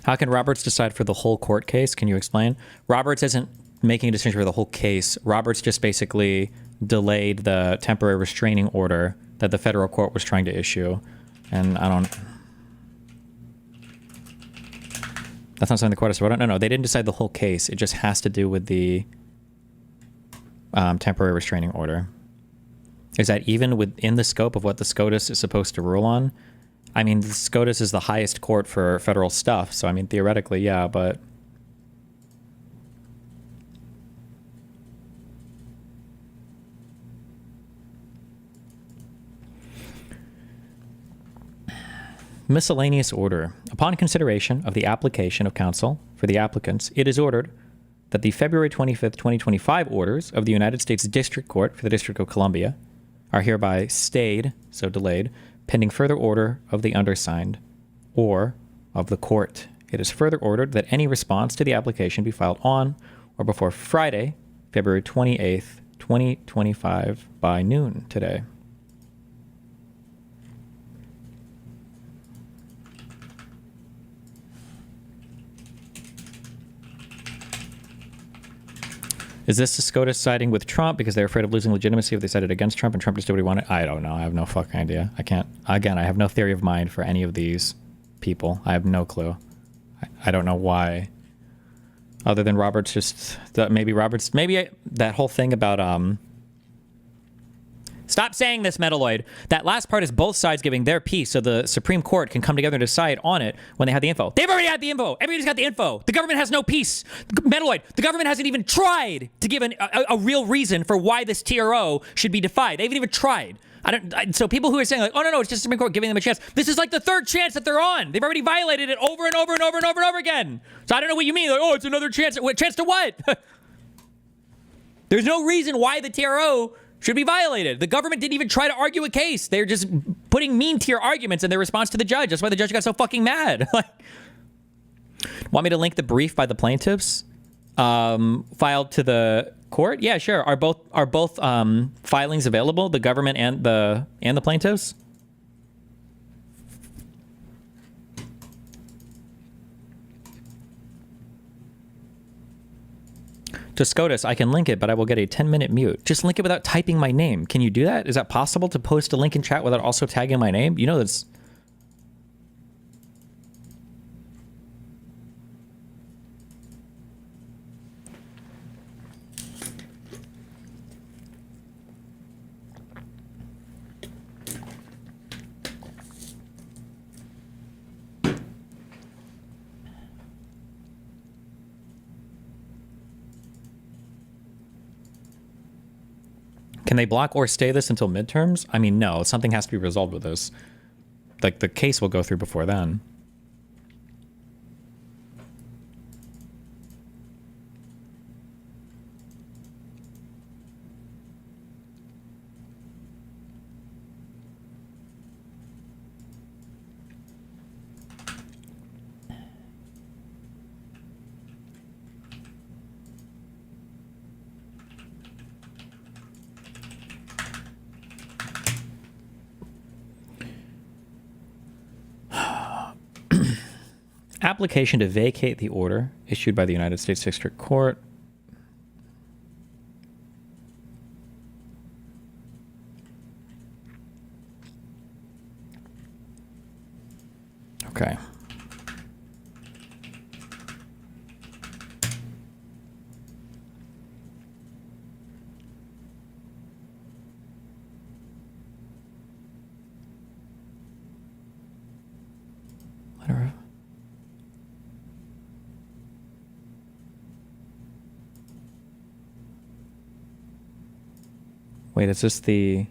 A: How can Roberts decide for the whole court case? Can you explain? Roberts isn't making a decision for the whole case. Roberts just basically delayed the temporary restraining order that the federal court was trying to issue. And that's not something the court has to vote on. No, they didn't decide the whole case. It just has to do with the temporary restraining order. Is that even within the scope of what the SCOTUS is supposed to rule on? I mean, the SCOTUS is the highest court for federal stuff, so I mean, theoretically, yeah, but... Miscellaneous order. Upon consideration of the application of counsel for the applicants, it is ordered that the February 25th, 2025 orders of the United States District Court for the District of Columbia are hereby stayed, so delayed, pending further order of the undersigned or of the court. It is further ordered that any response to the application be filed on or before Friday, February 28th, 2025 by noon today. Is this the SCOTUS siding with Trump because they're afraid of losing legitimacy if they sided against Trump and Trump just did what he wanted? I don't know. I have no fucking idea. I can't. Again, I have no theory of mind for any of these people. I have no clue. I don't know why. Other than Roberts just... maybe that whole thing about... Stop saying this, Metalloid. That last part is both sides giving their piece so the Supreme Court can come together and decide on it when they have the info. They've already had the info. Everybody's got the info. The government has no piece. Metalloid, the government hasn't even tried to give a real reason for why this TRO should be defied. They haven't even tried. So people who are saying like, oh, no, it's just the Supreme Court giving them a chance. This is like the third chance that they're on. They've already violated it over and over and over and over and over again. So I don't know what you mean. Like, oh, it's another chance. Chance to what? There's no reason why the TRO should be violated. The government didn't even try to argue a case. They're just putting mean tier arguments in their response to the judge. That's why the judge got so fucking mad. Want me to link the brief by the plaintiffs filed to the court? Yeah, sure. Are both filings available? The government and the plaintiffs? To SCOTUS, I can link it, but I will get a 10-minute mute. Just link it without typing my name. Can you do that? Is that possible to post a link in chat without also tagging my name? You know that's... Can they block or stay this until midterms? I mean, no. Something has to be resolved with this. Like, the case will go through before then. Application to vacate the order issued by the United States District Court. Okay. Wait, is this the...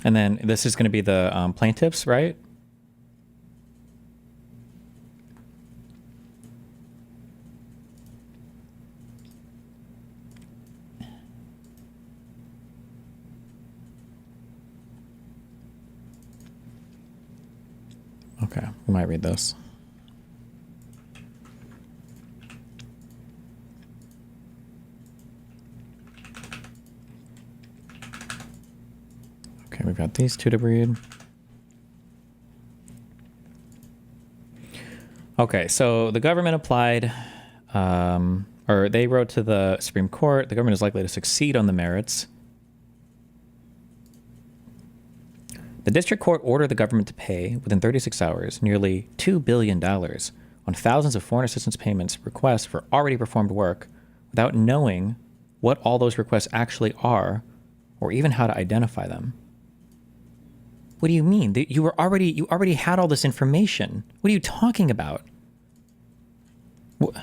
A: And then this is going to be the plaintiffs, right? Okay, we might read this. Okay, we've got these two to read. Okay, so the government applied, or they wrote to the Supreme Court. The government is likely to succeed on the merits. The district court ordered the government to pay, within 36 hours, nearly $2 billion on thousands of foreign assistance payments requests for already performed work without knowing what all those requests actually are or even how to identify them. What do you mean? You already had all this information. What are you talking about? What?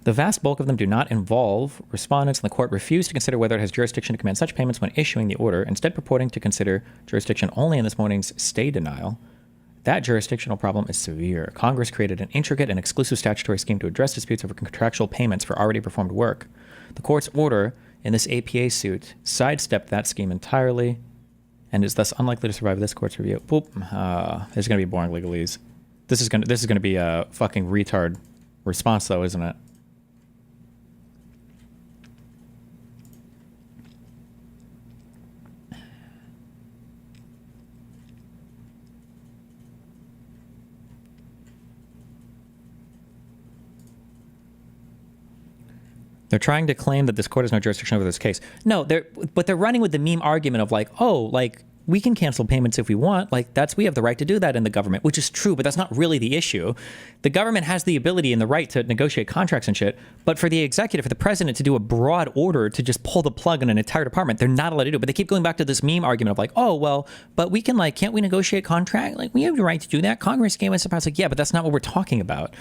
A: The vast bulk of them do not involve respondents, and the court refused to consider whether it has jurisdiction to command such payments when issuing the order, instead purporting to consider jurisdiction only in this morning's stay denial. That jurisdictional problem is severe. Congress created an intricate and exclusive statutory scheme to address disputes over contractual payments for already performed work. The court's order in this APA suit sidestepped that scheme entirely and is thus unlikely to survive this court's review. Boop. There's going to be boring legalese. This is going to be a fucking retard response, though, isn't it? They're trying to claim that this court has no jurisdiction over this case. No, but they're running with the meme argument of like, oh, like we can cancel payments if we want. Like we have the right to do that in the government, which is true, but that's not really the issue. The government has the ability and the right to negotiate contracts and shit. But for the executive, for the president to do a broad order to just pull the plug on an entire department, they're not allowed to do it. But they keep going back to this meme argument of like, oh, well, but we can can't we negotiate contract? Like we have the right to do that. Congress gave us the power. It's like, yeah, but that's not what we're talking about.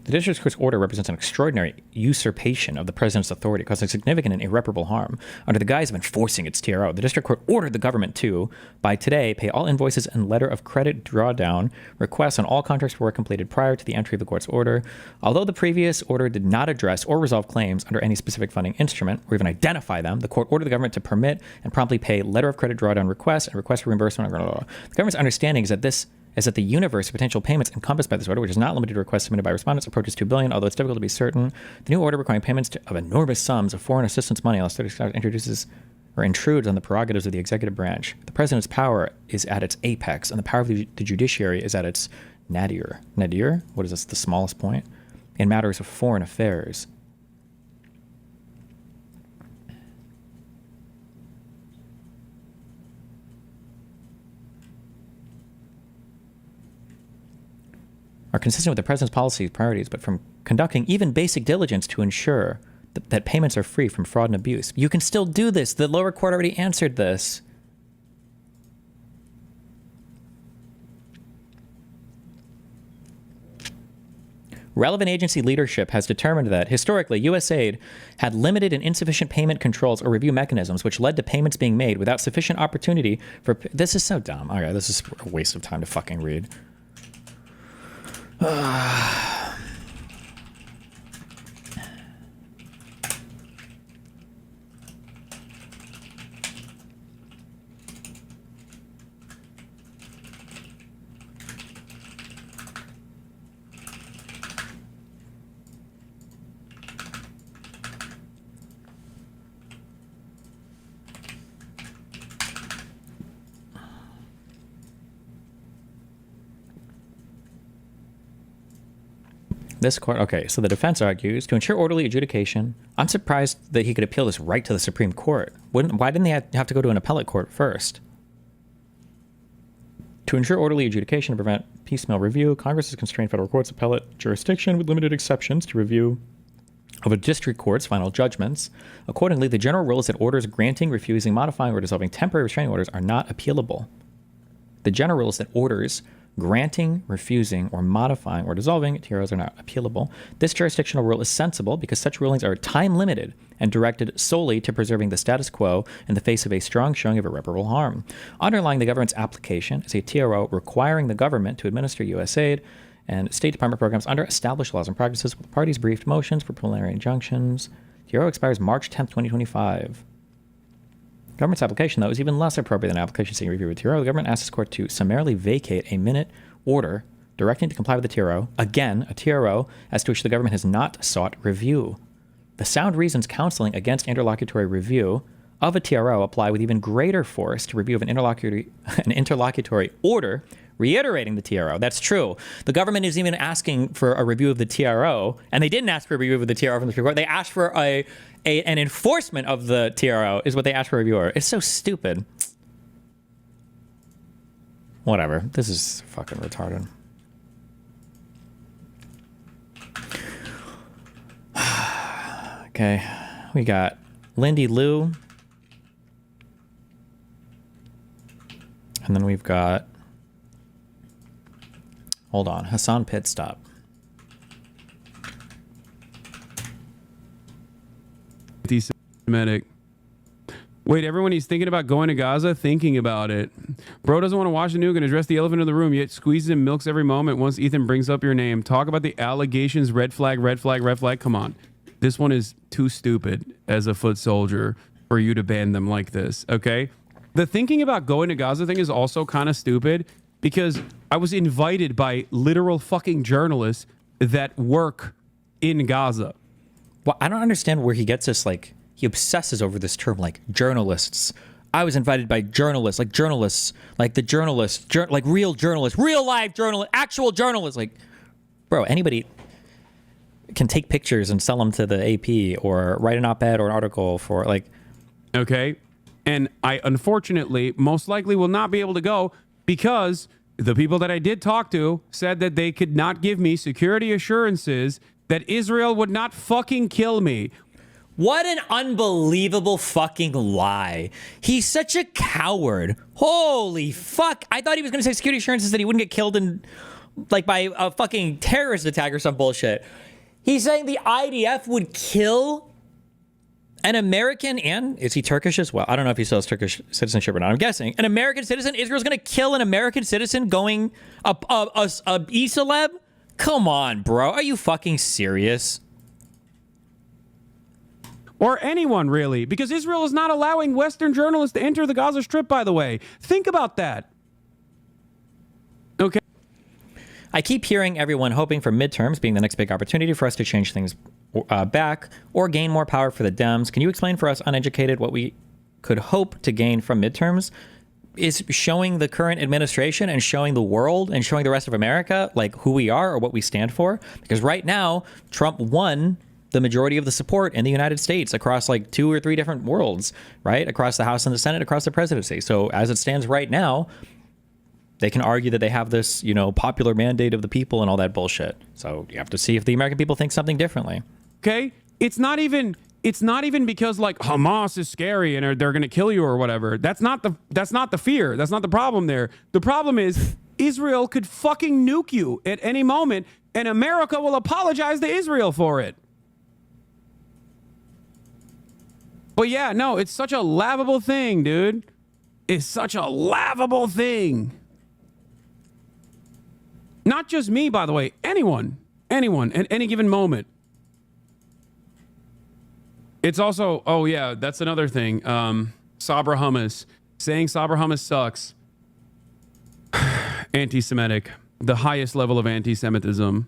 A: The district court's order represents an extraordinary usurpation of the president's authority, causing significant and irreparable harm. Under the guise of enforcing its TRO, the district court ordered the government to, by today, pay all invoices and letter of credit drawdown requests on all contracts for work completed prior to the entry of the court's order. Although the previous order did not address or resolve claims under any specific funding instrument, or even identify them, the court ordered the government to permit and promptly pay letter of credit drawdown requests and requests for reimbursement. The government's understanding is that the universe of potential payments encompassed by this order, which is not limited to requests submitted by respondents, approaches $2 billion, although it's difficult to be certain. The new order requiring payments of enormous sums of foreign assistance money unless it introduces or intrudes on the prerogatives of the executive branch. The president's power is at its apex, and the power of the judiciary is at its nadir. Nadir? What is this, the smallest point? In matters of foreign affairs. Are consistent with the president's policy priorities, but from conducting even basic diligence to ensure that payments are free from fraud and abuse. You can still do this. The lower court already answered this. Relevant agency leadership has determined that, historically, U.S. aid had limited and insufficient payment controls or review mechanisms, which led to payments being made without sufficient opportunity for... This is so dumb. Okay, this is a waste of time to fucking read. This court, okay, so the defense argues, to ensure orderly adjudication, I'm surprised that he could appeal this right to the Supreme Court. Why didn't they have to go to an appellate court first? To ensure orderly adjudication and prevent piecemeal review, Congress has constrained federal courts' appellate jurisdiction with limited exceptions to review of a district court's final judgments. Accordingly, the general rule is that orders granting, refusing, modifying, or dissolving temporary restraining orders are not appealable. The general rule is that orders granting, refusing, or modifying, or dissolving TROs are not appealable. This jurisdictional rule is sensible because such rulings are time-limited and directed solely to preserving the status quo in the face of a strong showing of irreparable harm. Underlying the government's application is a TRO requiring the government to administer U.S. aid and State Department programs under established laws and practices, with parties briefed motions for preliminary injunctions. TRO expires March 10th, 2025. Government's application, though, is even less appropriate than an application seeking review of the TRO. The government asks this court to summarily vacate a minute order directing to comply with the TRO, again, a TRO as to which the government has not sought review. The sound reasons counseling against interlocutory review of a TRO apply with even greater force to review of an interlocutory order reiterating the TRO. That's true. The government is even asking for a review of the TRO, and they didn't ask for a review of the TRO from the Supreme Court. They asked for an enforcement of the TRO is what they asked for a review of. It's so stupid. Whatever. This is fucking retarded. Okay. We got Lindy Liu. And then we've got, hold on, Hassan Pitstop.
Q: Anti-Semitic. Wait, everyone, he's thinking about going to Gaza, thinking about it. Bro doesn't want to watch the nuke and address the elephant in the room, yet squeezes and milks every moment once Ethan brings up your name. Talk about the allegations, red flag, red flag, red flag. Come on. This one is too stupid as a foot soldier for you to ban them like this, okay? The thinking about going to Gaza thing is also kind of stupid because I was invited by literal fucking journalists that work in Gaza.
A: Well, I don't understand where he gets this, like, he obsesses over this term, like, journalists. I was invited by journalists, like the journalists, like real journalists, real live journalists, actual journalists. Like, bro, anybody can take pictures and sell them to the AP or write an op-ed or an article for, like...
Q: Okay. And I, unfortunately, most likely will not be able to go because the people that I did talk to said that they could not give me security assurances that Israel would not fucking kill me.
A: What an unbelievable fucking lie. He's such a coward. Holy fuck. I thought he was going to say security assurances that he wouldn't get killed in, like, by a fucking terrorist attack or some bullshit. He's saying the IDF would kill an American, and is he Turkish as well? I don't know if he still has Turkish citizenship or not. I'm guessing an American citizen. Israel's going to kill an American citizen going a celeb? Come on, bro. Are you fucking serious?
Q: Or anyone, really, because Israel is not allowing Western journalists to enter the Gaza Strip, by the way. Think about that. Okay.
A: I keep hearing everyone hoping for midterms being the next big opportunity for us to change things back or gain more power for the Dems. Can you explain for us uneducated what we could hope to gain from midterms? Is showing the current administration and showing the world and showing the rest of America like who we are or what we stand for? Because right now, Trump won the majority of the support in the United States across like 2 or 3 different worlds, right? Across the House and the Senate, across the presidency. So as it stands right now, they can argue that they have this, you know, popular mandate of the people and all that bullshit. So you have to see if the American people think something differently.
Q: Okay? It's not even because like Hamas is scary and they're going to kill you or whatever. That's not the fear. That's not the problem there. The problem is Israel could fucking nuke you at any moment and America will apologize to Israel for it. But yeah, no, it's such a laughable thing, dude. It's such a laughable thing. Not just me, by the way. Anyone at any given moment. It's also, oh yeah, that's another thing. Sabra hummus. Saying Sabra hummus sucks. Anti-Semitic. The highest level of anti-Semitism.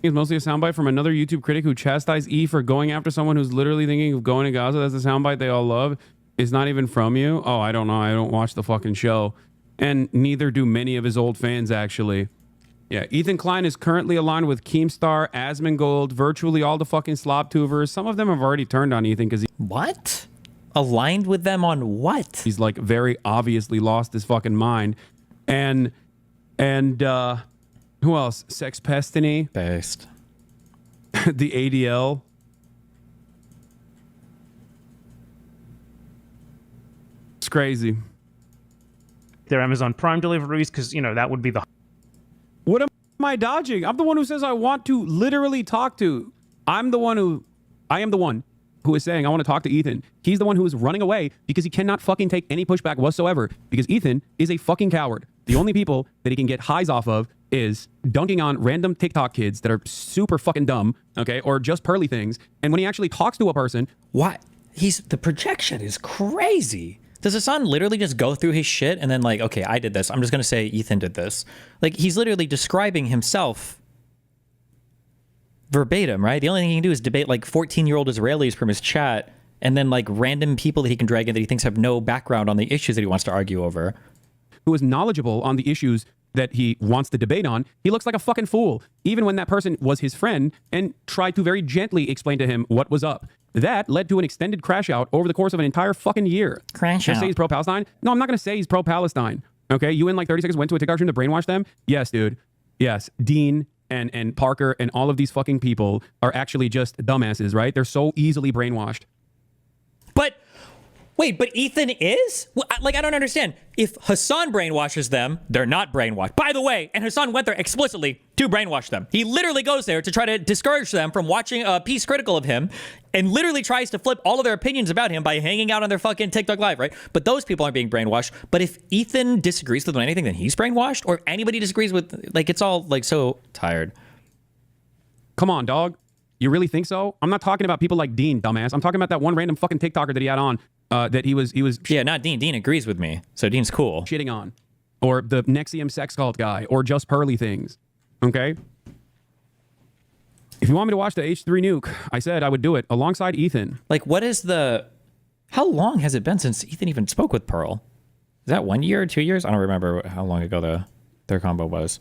Q: It's mostly a soundbite from another YouTube critic who chastised E for going after someone who's literally thinking of going to Gaza. That's the soundbite they all love. It's not even from you. Oh, I don't know. I don't watch the fucking show. And neither do many of his old fans, actually. Yeah, Ethan Klein is currently aligned with Keemstar, Asmongold, virtually all the fucking slob tubers. Some of them have already turned on Ethan because he...
A: What? Aligned with them on what?
Q: He's like very obviously lost his fucking mind. And And who else? Sex Pestiny.
A: Based.
Q: The ADL. It's crazy.
R: Their Amazon Prime deliveries, because, you know, that would be the...
Q: What am I dodging? I'm the one who says I want to literally talk to. I am the one who is saying I want to talk to Ethan. He's the one who is running away because he cannot fucking take any pushback whatsoever because Ethan is a fucking coward. The only people that he can get highs off of is dunking on random TikTok kids that are super fucking dumb, okay, or just pearly things. And when he actually talks to a person...
A: What? The projection is crazy. Does Hassan literally just go through his shit and then like, okay, I did this. I'm just going to say Ethan did this. Like, he's literally describing himself verbatim, right? The only thing he can do is debate like 14-year-old Israelis from his chat and then like random people that he can drag in that he thinks have no background on the issues that he wants to argue over.
Q: Who is knowledgeable on the issues that he wants to debate on. He looks like a fucking fool, even when that person was his friend and tried to very gently explain to him what was up. That led to an extended crash out over the course of an entire fucking year.
A: Crash
Q: out.
A: out.
Q: Say he's pro-Palestine? No, I'm not going to say he's pro-Palestine. Okay, you in like 30 seconds went to a TikTok stream to brainwash them? Yes, dude. Yes, Dean and Parker and all of these fucking people are actually just dumbasses, right? They're so easily brainwashed.
A: But wait, but Ethan is? Well, I don't understand. If Hassan brainwashes them, they're not brainwashed. By the way, and Hassan went there explicitly to brainwash them. He literally goes there to try to discourage them from watching a piece critical of him and literally tries to flip all of their opinions about him by hanging out on their fucking TikTok live, right? But those people aren't being brainwashed. But if Ethan disagrees with anything, then he's brainwashed? Or anybody disagrees with, like, it's all like so tired.
Q: Come on, dog. You really think so? I'm not talking about people like Dean, dumbass. I'm talking about that one random fucking TikToker that he had on that he was
A: yeah, not Dean. Dean agrees with me, so Dean's cool.
Q: Shitting on, or the Nexium sex cult guy, or just pearly things. Okay. If you want me to watch the H3 nuke, I said I would do it alongside Ethan.
A: Like, what is the? How long has it been since Ethan even spoke with Pearl? Is that 1 year or 2 years? I don't remember how long ago their combo was.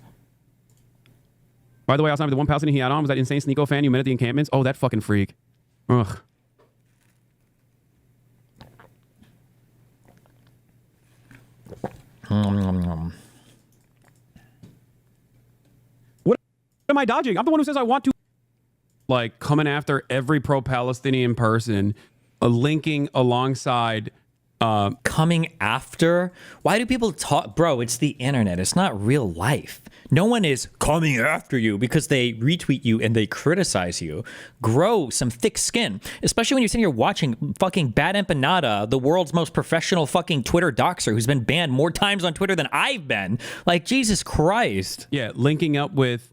Q: By the way, outside of the one Palestinian he had on was that insane Sneeko fan you met at the encampments. Oh, that fucking freak. Ugh. What am I dodging? I'm the one who says I want to, like, coming after every pro-Palestinian person, linking alongside.
A: Coming after? Why do people talk? Bro, it's the internet. It's not real life. No one is coming after you because they retweet you and they criticize you. Grow some thick skin, especially when you're sitting here watching fucking Bad Empanada, the world's most professional fucking Twitter doxer who's been banned more times on Twitter than I've been. Like, Jesus Christ.
Q: Yeah, linking up with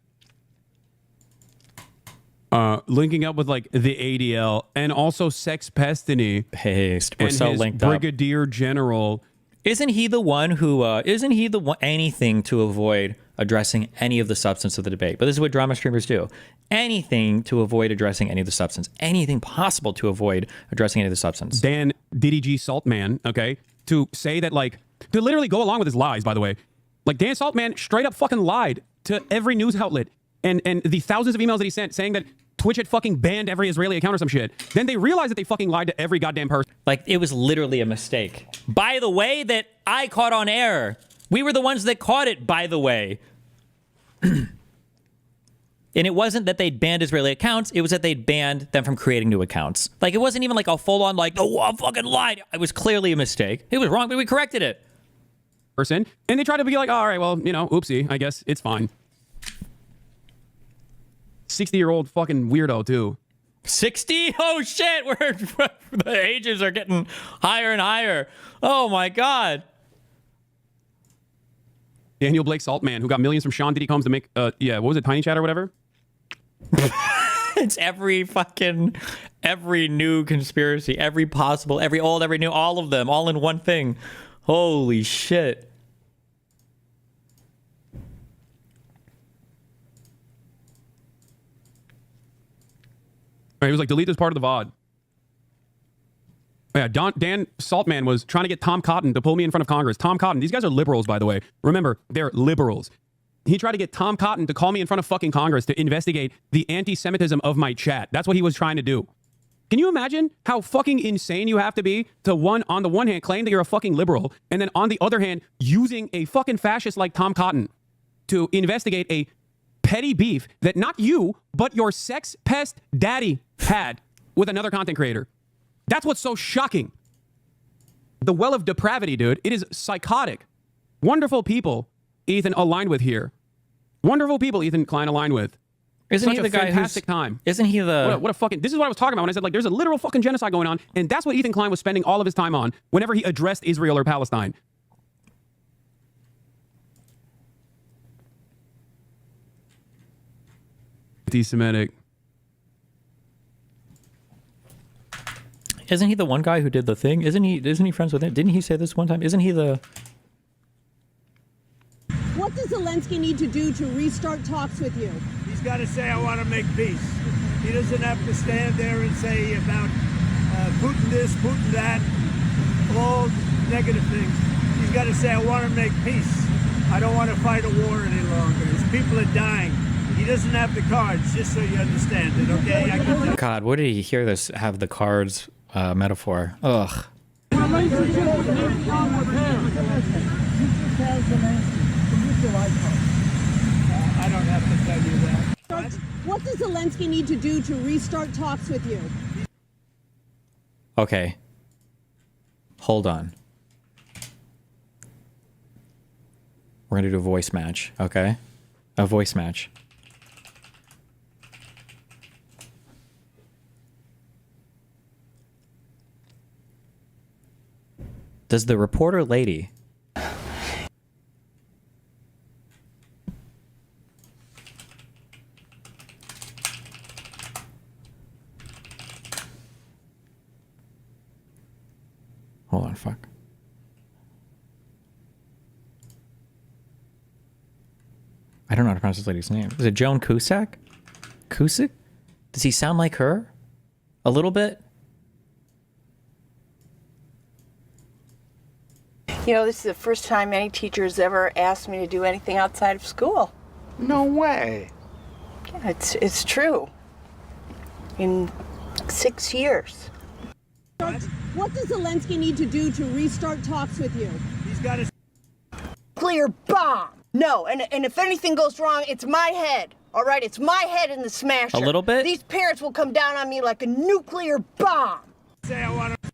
Q: like the ADL and also Sex Pestiny.
A: Paste. We're
Q: and
A: so
Q: his
A: linked up.
Q: Brigadier General.
A: Isn't he the one who, anything to avoid addressing any of the substance of the debate? But this is what drama streamers do. Anything to avoid addressing any of the substance. Anything possible to avoid addressing any of the substance.
Q: Dan DDG Saltman, okay, to say that, like, to literally go along with his lies, by the way. Like, Dan Saltman straight up fucking lied to every news outlet and the thousands of emails that he sent saying that Twitch had fucking banned every Israeli account or some shit. Then they realized that they fucking lied to every goddamn person.
A: Like, it was literally a mistake. By the way, that I caught on air. We were the ones that caught it, by the way. And it wasn't that they'd banned Israeli accounts. It was that they'd banned them from creating new accounts. Like, it wasn't even like a full-on, like, oh, I fucking lied. It was clearly a mistake. It was wrong, but we corrected it.
Q: And they tried to be like, all right, well, you know, oopsie. I guess it's fine. 60-year-old fucking weirdo, too.
A: 60? Oh, shit. The ages are getting higher and higher. Oh, my God.
Q: Daniel Blake Saltman, who got millions from Sean Diddy Combs to make, what was it, Tiny Chat or whatever?
A: It's every new conspiracy, every possible, every old, every new, all of them, all in one thing. Holy shit.
Q: He was like, delete this part of the VOD. Yeah, Dan Saltman was trying to get Tom Cotton to pull me in front of Congress. Tom Cotton, these guys are liberals, by the way. Remember, they're liberals. He tried to get Tom Cotton to call me in front of fucking Congress to investigate the anti-Semitism of my chat. That's what he was trying to do. Can you imagine how fucking insane you have to be to, on the one hand, claim that you're a fucking liberal, and then on the other hand, using a fucking fascist like Tom Cotton to investigate a petty beef that not you, but your sex pest daddy had with another content creator. That's what's so shocking. The well of depravity, dude. It is psychotic. Wonderful people Ethan aligned with here. Wonderful people Ethan Klein aligned with.
A: Isn't
Q: Such
A: he
Q: a
A: the guy
Q: fantastic time?
A: Isn't he the...
Q: What a fucking... This is what I was talking about when I said, like, there's a literal fucking genocide going on, and that's what Ethan Klein was spending all of his time on whenever he addressed Israel or Palestine. Anti-Semitic.
A: Isn't he the one guy who did the thing? Isn't he friends with him? Didn't he say this one time? Isn't he the...
S: What does Zelensky need to do to restart talks with you?
F: He's got to say, I want to make peace. He doesn't have to stand there and say about Putin this, Putin that, all negative things. He's got to say, I want to make peace. I don't want to fight a war any longer. His people are dying. He doesn't have the cards, just so you understand it, okay?
A: God, where did he hear this have the cards metaphor? Ugh.
F: I don't have to tell you that.
S: What does Zelensky need to do to restart talks with you?
A: Okay. Hold on. We're going to do a voice match, okay? A voice match. Does the reporter lady... Hold on, fuck. I don't know how to pronounce this lady's name. Is it Joan Cusack? Cusack? Does he sound like her? A little bit?
T: You know, this is the first time any teacher has ever asked me to do anything outside of school.
F: No way.
T: Yeah, it's true. In 6 years.
S: What does Zelensky need to do to restart talks with you?
F: He's got to...
T: Nuclear bomb. No, and if anything goes wrong, it's my head. All right, it's my head in the smasher.
A: A little bit?
T: These parents will come down on me like a nuclear bomb.
F: Say I want to...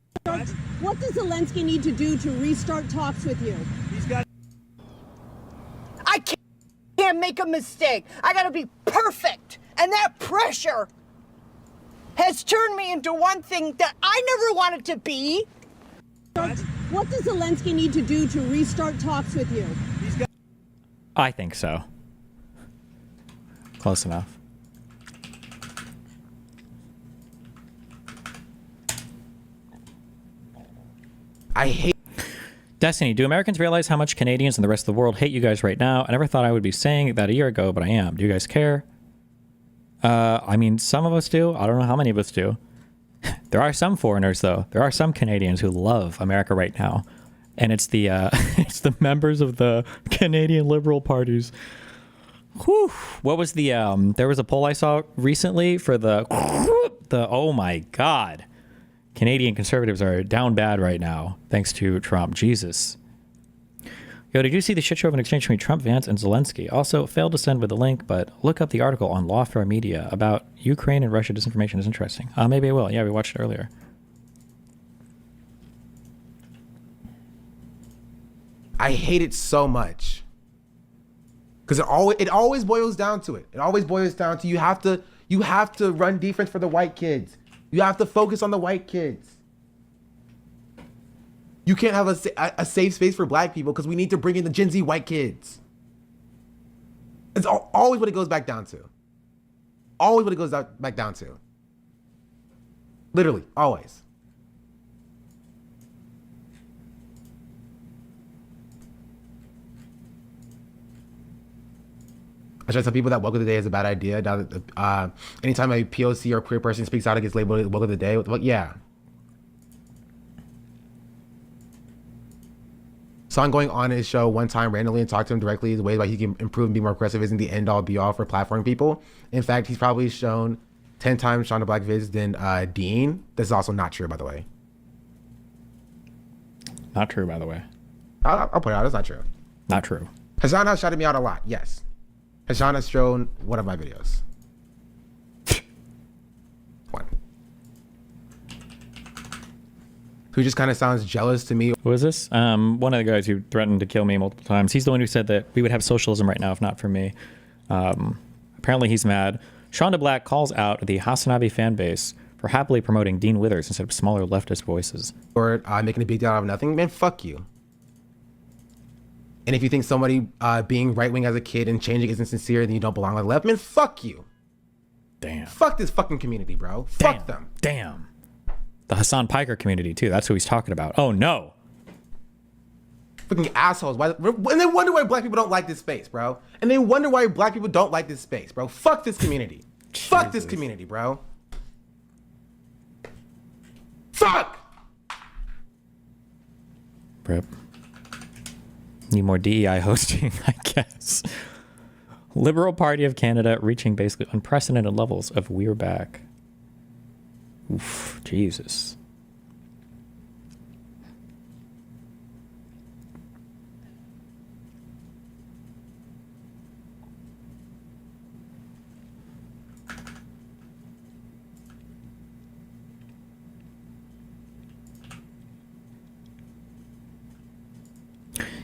S: What does Zelensky need to do to restart talks with you?
F: He's got...
T: I can't make a mistake. I gotta be perfect. And that pressure has turned me into one thing that I never wanted to be.
S: What does Zelensky need to do to restart talks with you?
A: I think so. Close enough.
U: I hate...
A: Destiny, do Americans realize how much Canadians and the rest of the world hate you guys right now? I never thought I would be saying that a year ago, but I am. Do you guys care? I mean, some of us do. I don't know how many of us do. There are some foreigners, though. There are some Canadians who love America right now. And it's the it's the members of the Canadian Liberal parties. Whew. What was the there was a poll I saw recently for the oh my God. Canadian conservatives are down bad right now, thanks to Trump. Jesus. Yo, did you see the shit show of an exchange between Trump, Vance, and Zelensky? Also, failed to send with the link, but look up the article on Lawfare Media about Ukraine and Russia disinformation is interesting. Maybe I will. Yeah, we watched it earlier.
U: I hate it so much. Because it always boils down to it. It always boils down to you have to run defense for the white kids. You have to focus on the white kids. You can't have a safe space for black people because we need to bring in the Gen Z white kids. It's always what it goes back down to. Always what it goes back down to. Literally, always. I try to tell people that woke of the day is a bad idea. Now that anytime a POC or queer person speaks out, it gets labeled woke of the day. Well, yeah. Son going on his show one time randomly and talk to him directly the way like he can improve and be more aggressive isn't the end all be all for platforming people. In fact, he's probably shown 10 times Shauna Black vids than Dean. This is also not true, by the way.
A: Not true, by the way.
U: I'll put it out. It's not true.
A: Not true.
U: Hassan has shouted me out a lot. Yes. Hassan has shown one of my videos. One. Who just kind of sounds jealous to me.
A: Who is this? One of the guys who threatened to kill me multiple times. He's the one who said that we would have socialism right now if not for me. Apparently he's mad. Shonda Black calls out the Hasanabi fan base for happily promoting Dean Withers instead of smaller leftist voices.
U: Or making a big deal out of nothing, man, fuck you. And if you think somebody being right-wing as a kid and changing isn't sincere, then you don't belong on the left, man, fuck you.
A: Damn.
U: Fuck this fucking community, bro. Fuck them.
A: Damn. The Hassan Piker community, too. That's who he's talking about. Oh, no.
U: Fucking assholes. And they wonder why black people don't like this space, bro. And they wonder why black people don't like this space, bro. Fuck this community. Fuck this community, bro. Fuck!
A: Rip. Need more DEI hosting, I guess. Liberal Party of Canada reaching basically unprecedented levels of we're back. Oof, Jesus.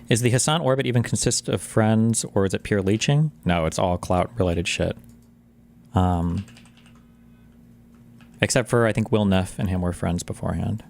A: Is the Hassan orbit even consist of friends, or is it pure leeching? No, it's all clout-related shit. Except for, I think, Will Neff and him were friends beforehand.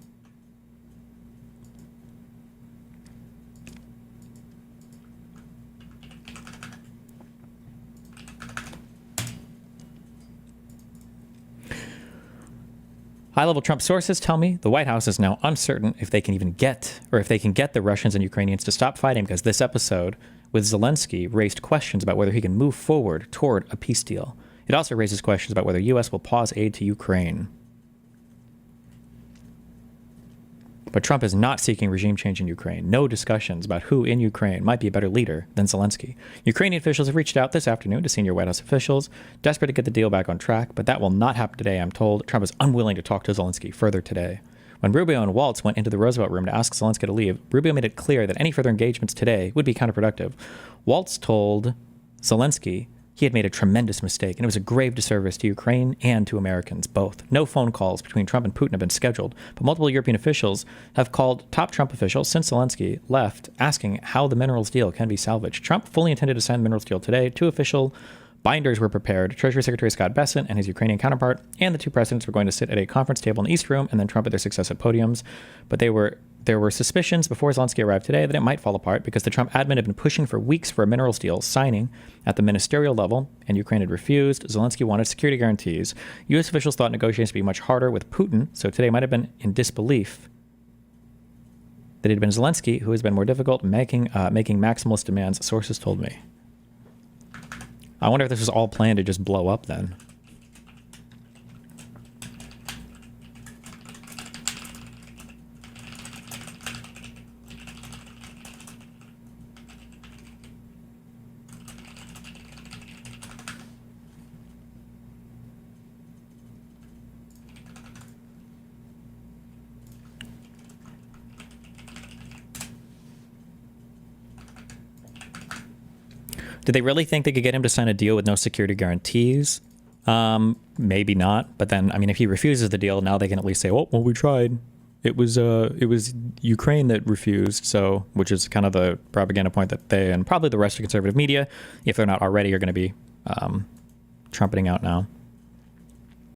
A: High-level Trump sources tell me the White House is now uncertain if they can even get, or if they can get the Russians and Ukrainians to stop fighting, because this episode with Zelensky raised questions about whether he can move forward toward a peace deal. It also raises questions about whether the U.S. will pause aid to Ukraine. But Trump is not seeking regime change in Ukraine. No discussions about who in Ukraine might be a better leader than Zelensky. Ukrainian officials have reached out this afternoon to senior White House officials, desperate to get the deal back on track, but that will not happen today, I'm told. Trump is unwilling to talk to Zelensky further today. When Rubio and Waltz went into the Roosevelt Room to ask Zelensky to leave, Rubio made it clear that any further engagements today would be counterproductive. Waltz told Zelensky he had made a tremendous mistake, and it was a grave disservice to Ukraine and to Americans, both. No phone calls between Trump and Putin have been scheduled, but multiple European officials have called top Trump officials since Zelensky left, asking how the minerals deal can be salvaged. Trump fully intended to sign the minerals deal today. 2 official binders were prepared. Treasury Secretary Scott Bessent and his Ukrainian counterpart, and the 2 presidents were going to sit at a conference table in the East Room, and then Trump at their successive podiums. But there were suspicions before Zelensky arrived today that it might fall apart because the Trump admin had been pushing for weeks for a minerals deal signing at the ministerial level, and Ukraine had refused. Zelensky wanted security guarantees. U.S. officials thought negotiations would be much harder with Putin, so today might have been in disbelief that it had been Zelensky who has been more difficult making maximalist demands, sources told me. I wonder if this was all planned to just blow up then. Did they really think they could get him to sign a deal with no security guarantees? Maybe not. But then, I mean, if he refuses the deal, now they can at least say, oh, well, we tried. It was Ukraine that refused. So, which is kind of the propaganda point that they and probably the rest of conservative media, if they're not already, are going to be trumpeting out now.